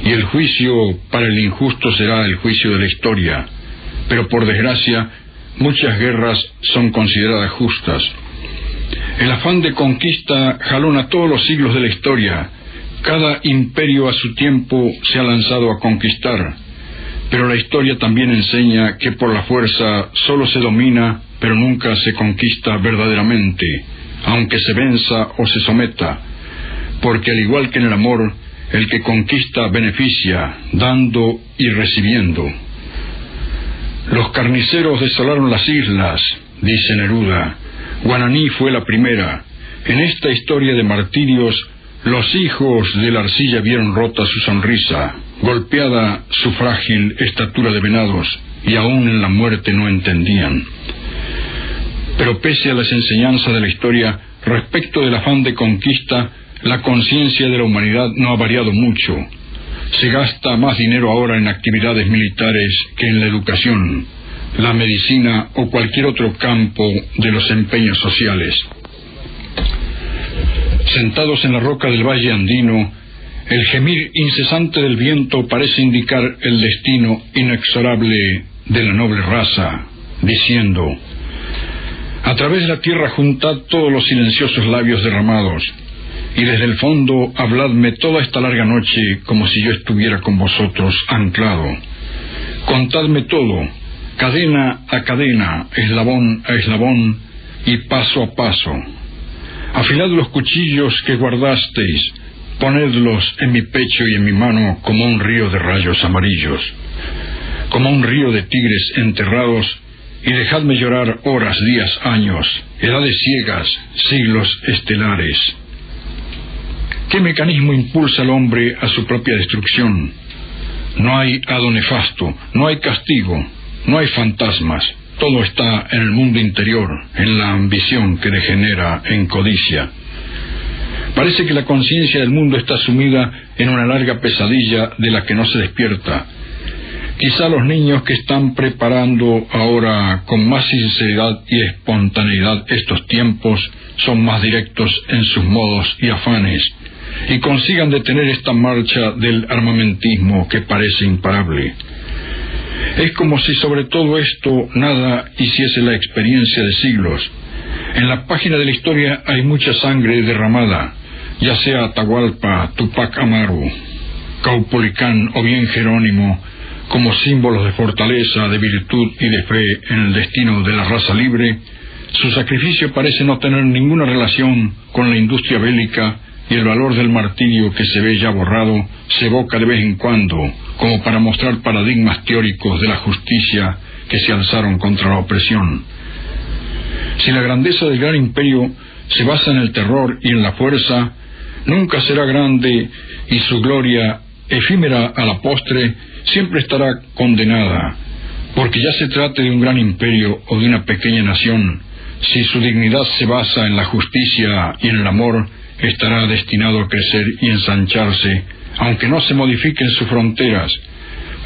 Y el juicio para el injusto será el juicio de la historia. Pero por desgracia, muchas guerras son consideradas justas. El afán de conquista jalona todos los siglos de la historia. Cada imperio a su tiempo se ha lanzado a conquistar. Pero la historia también enseña que por la fuerza solo se domina, pero nunca se conquista verdaderamente, aunque se venza o se someta. Porque al igual que en el amor, el que conquista beneficia, dando y recibiendo. Los carniceros desolaron las islas, dice Neruda. Guananí fue la primera. En esta historia de martirios, los hijos de la arcilla vieron rota su sonrisa, golpeada su frágil estatura de venados, y aún en la muerte no entendían. Pero pese a las enseñanzas de la historia, respecto del afán de conquista, la conciencia de la humanidad no ha variado mucho. Se gasta más dinero ahora en actividades militares que en la educación, la medicina o cualquier otro campo de los empeños sociales. Sentados en la roca del valle andino, el gemir incesante del viento parece indicar el destino inexorable de la noble raza, diciendo: a través de la tierra juntad todos los silenciosos labios derramados, y desde el fondo habladme toda esta larga noche como si yo estuviera con vosotros anclado. Contadme todo, cadena a cadena, eslabón a eslabón y paso a paso. Afilad los cuchillos que guardasteis, ponedlos en mi pecho y en mi mano como un río de rayos amarillos, como un río de tigres enterrados, y dejadme llorar horas, días, años, edades ciegas, siglos estelares. ¿Qué mecanismo impulsa al hombre a su propia destrucción? No hay hado nefasto, no hay castigo, no hay fantasmas. Todo está en el mundo interior, en la ambición que degenera en codicia. Parece que la conciencia del mundo está sumida en una larga pesadilla de la que no se despierta. Quizá los niños que están preparando ahora con más sinceridad y espontaneidad estos tiempos son más directos en sus modos y afanes, y consigan detener esta marcha del armamentismo que parece imparable. Es como si sobre todo esto nada hiciese la experiencia de siglos. En la página de la historia hay mucha sangre derramada, ya sea Atahualpa, Tupac Amaru, Caupolicán o bien Jerónimo, como símbolos de fortaleza, de virtud y de fe en el destino de la raza libre. Su sacrificio parece no tener ninguna relación con la industria bélica, y el valor del martirio, que se ve ya borrado, se evoca de vez en cuando, como para mostrar paradigmas teóricos de la justicia que se alzaron contra la opresión. Si la grandeza del gran imperio se basa en el terror y en la fuerza, nunca será grande, y su gloria, efímera a la postre, siempre estará condenada, porque ya se trate de un gran imperio o de una pequeña nación, si su dignidad se basa en la justicia y en el amor, estará destinado a crecer y ensancharse, aunque no se modifiquen sus fronteras,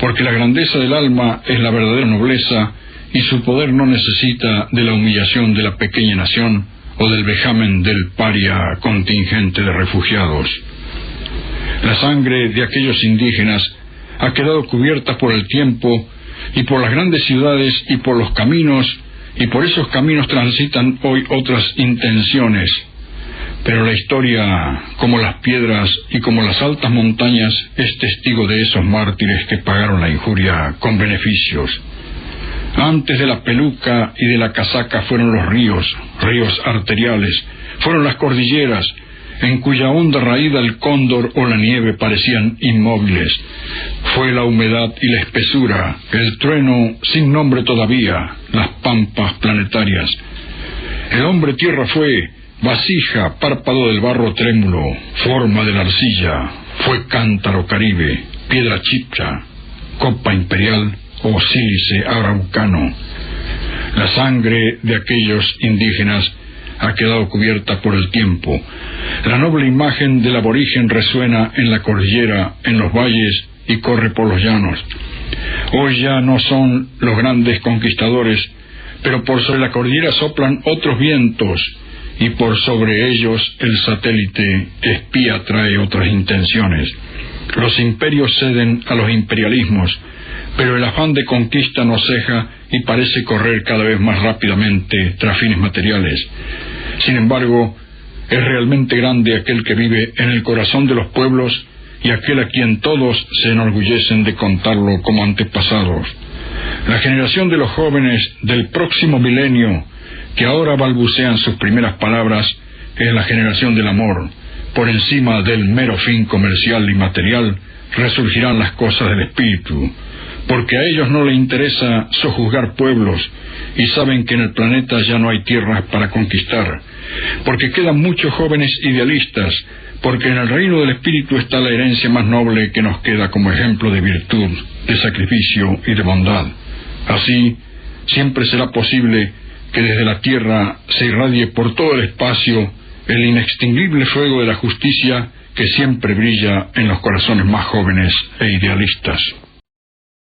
porque la grandeza del alma es la verdadera nobleza, y su poder no necesita de la humillación de la pequeña nación o del vejamen del paria contingente de refugiados. La sangre de aquellos indígenas ha quedado cubierta por el tiempo y por las grandes ciudades y por los caminos, y por esos caminos transitan hoy otras intenciones. Pero la historia, como las piedras y como las altas montañas, es testigo de esos mártires que pagaron la injuria con beneficios. Antes de la peluca y de la casaca fueron los ríos arteriales, fueron las cordilleras, en cuya honda raída el cóndor o la nieve parecían inmóviles. Fue la humedad y la espesura, el trueno sin nombre todavía, las pampas planetarias. El hombre tierra fue vasija, párpado del barro trémulo, forma de la arcilla, fue cántaro caribe, piedra chipcha, copa imperial o sílice araucano. La sangre de aquellos indígenas ha quedado cubierta por el tiempo. La noble imagen del aborigen resuena en la cordillera, en los valles y corre por los llanos. Hoy ya no son los grandes conquistadores, pero por sobre la cordillera soplan otros vientos, y por sobre ellos el satélite espía trae otras intenciones. Los imperios ceden a los imperialismos, pero el afán de conquista no ceja y parece correr cada vez más rápidamente tras fines materiales. Sin embargo, es realmente grande aquel que vive en el corazón de los pueblos y aquel a quien todos se enorgullecen de contarlo como antepasados. La generación de los jóvenes del próximo milenio, que ahora balbucean sus primeras palabras, es la generación del amor. Por encima del mero fin comercial y material, resurgirán las cosas del espíritu, porque a ellos no les interesa sojuzgar pueblos, y saben que en el planeta ya no hay tierras para conquistar, porque quedan muchos jóvenes idealistas, porque en el reino del espíritu está la herencia más noble que nos queda como ejemplo de virtud, de sacrificio y de bondad. Así, siempre será posible que desde la tierra se irradie por todo el espacio el inextinguible fuego de la justicia que siempre brilla en los corazones más jóvenes e idealistas.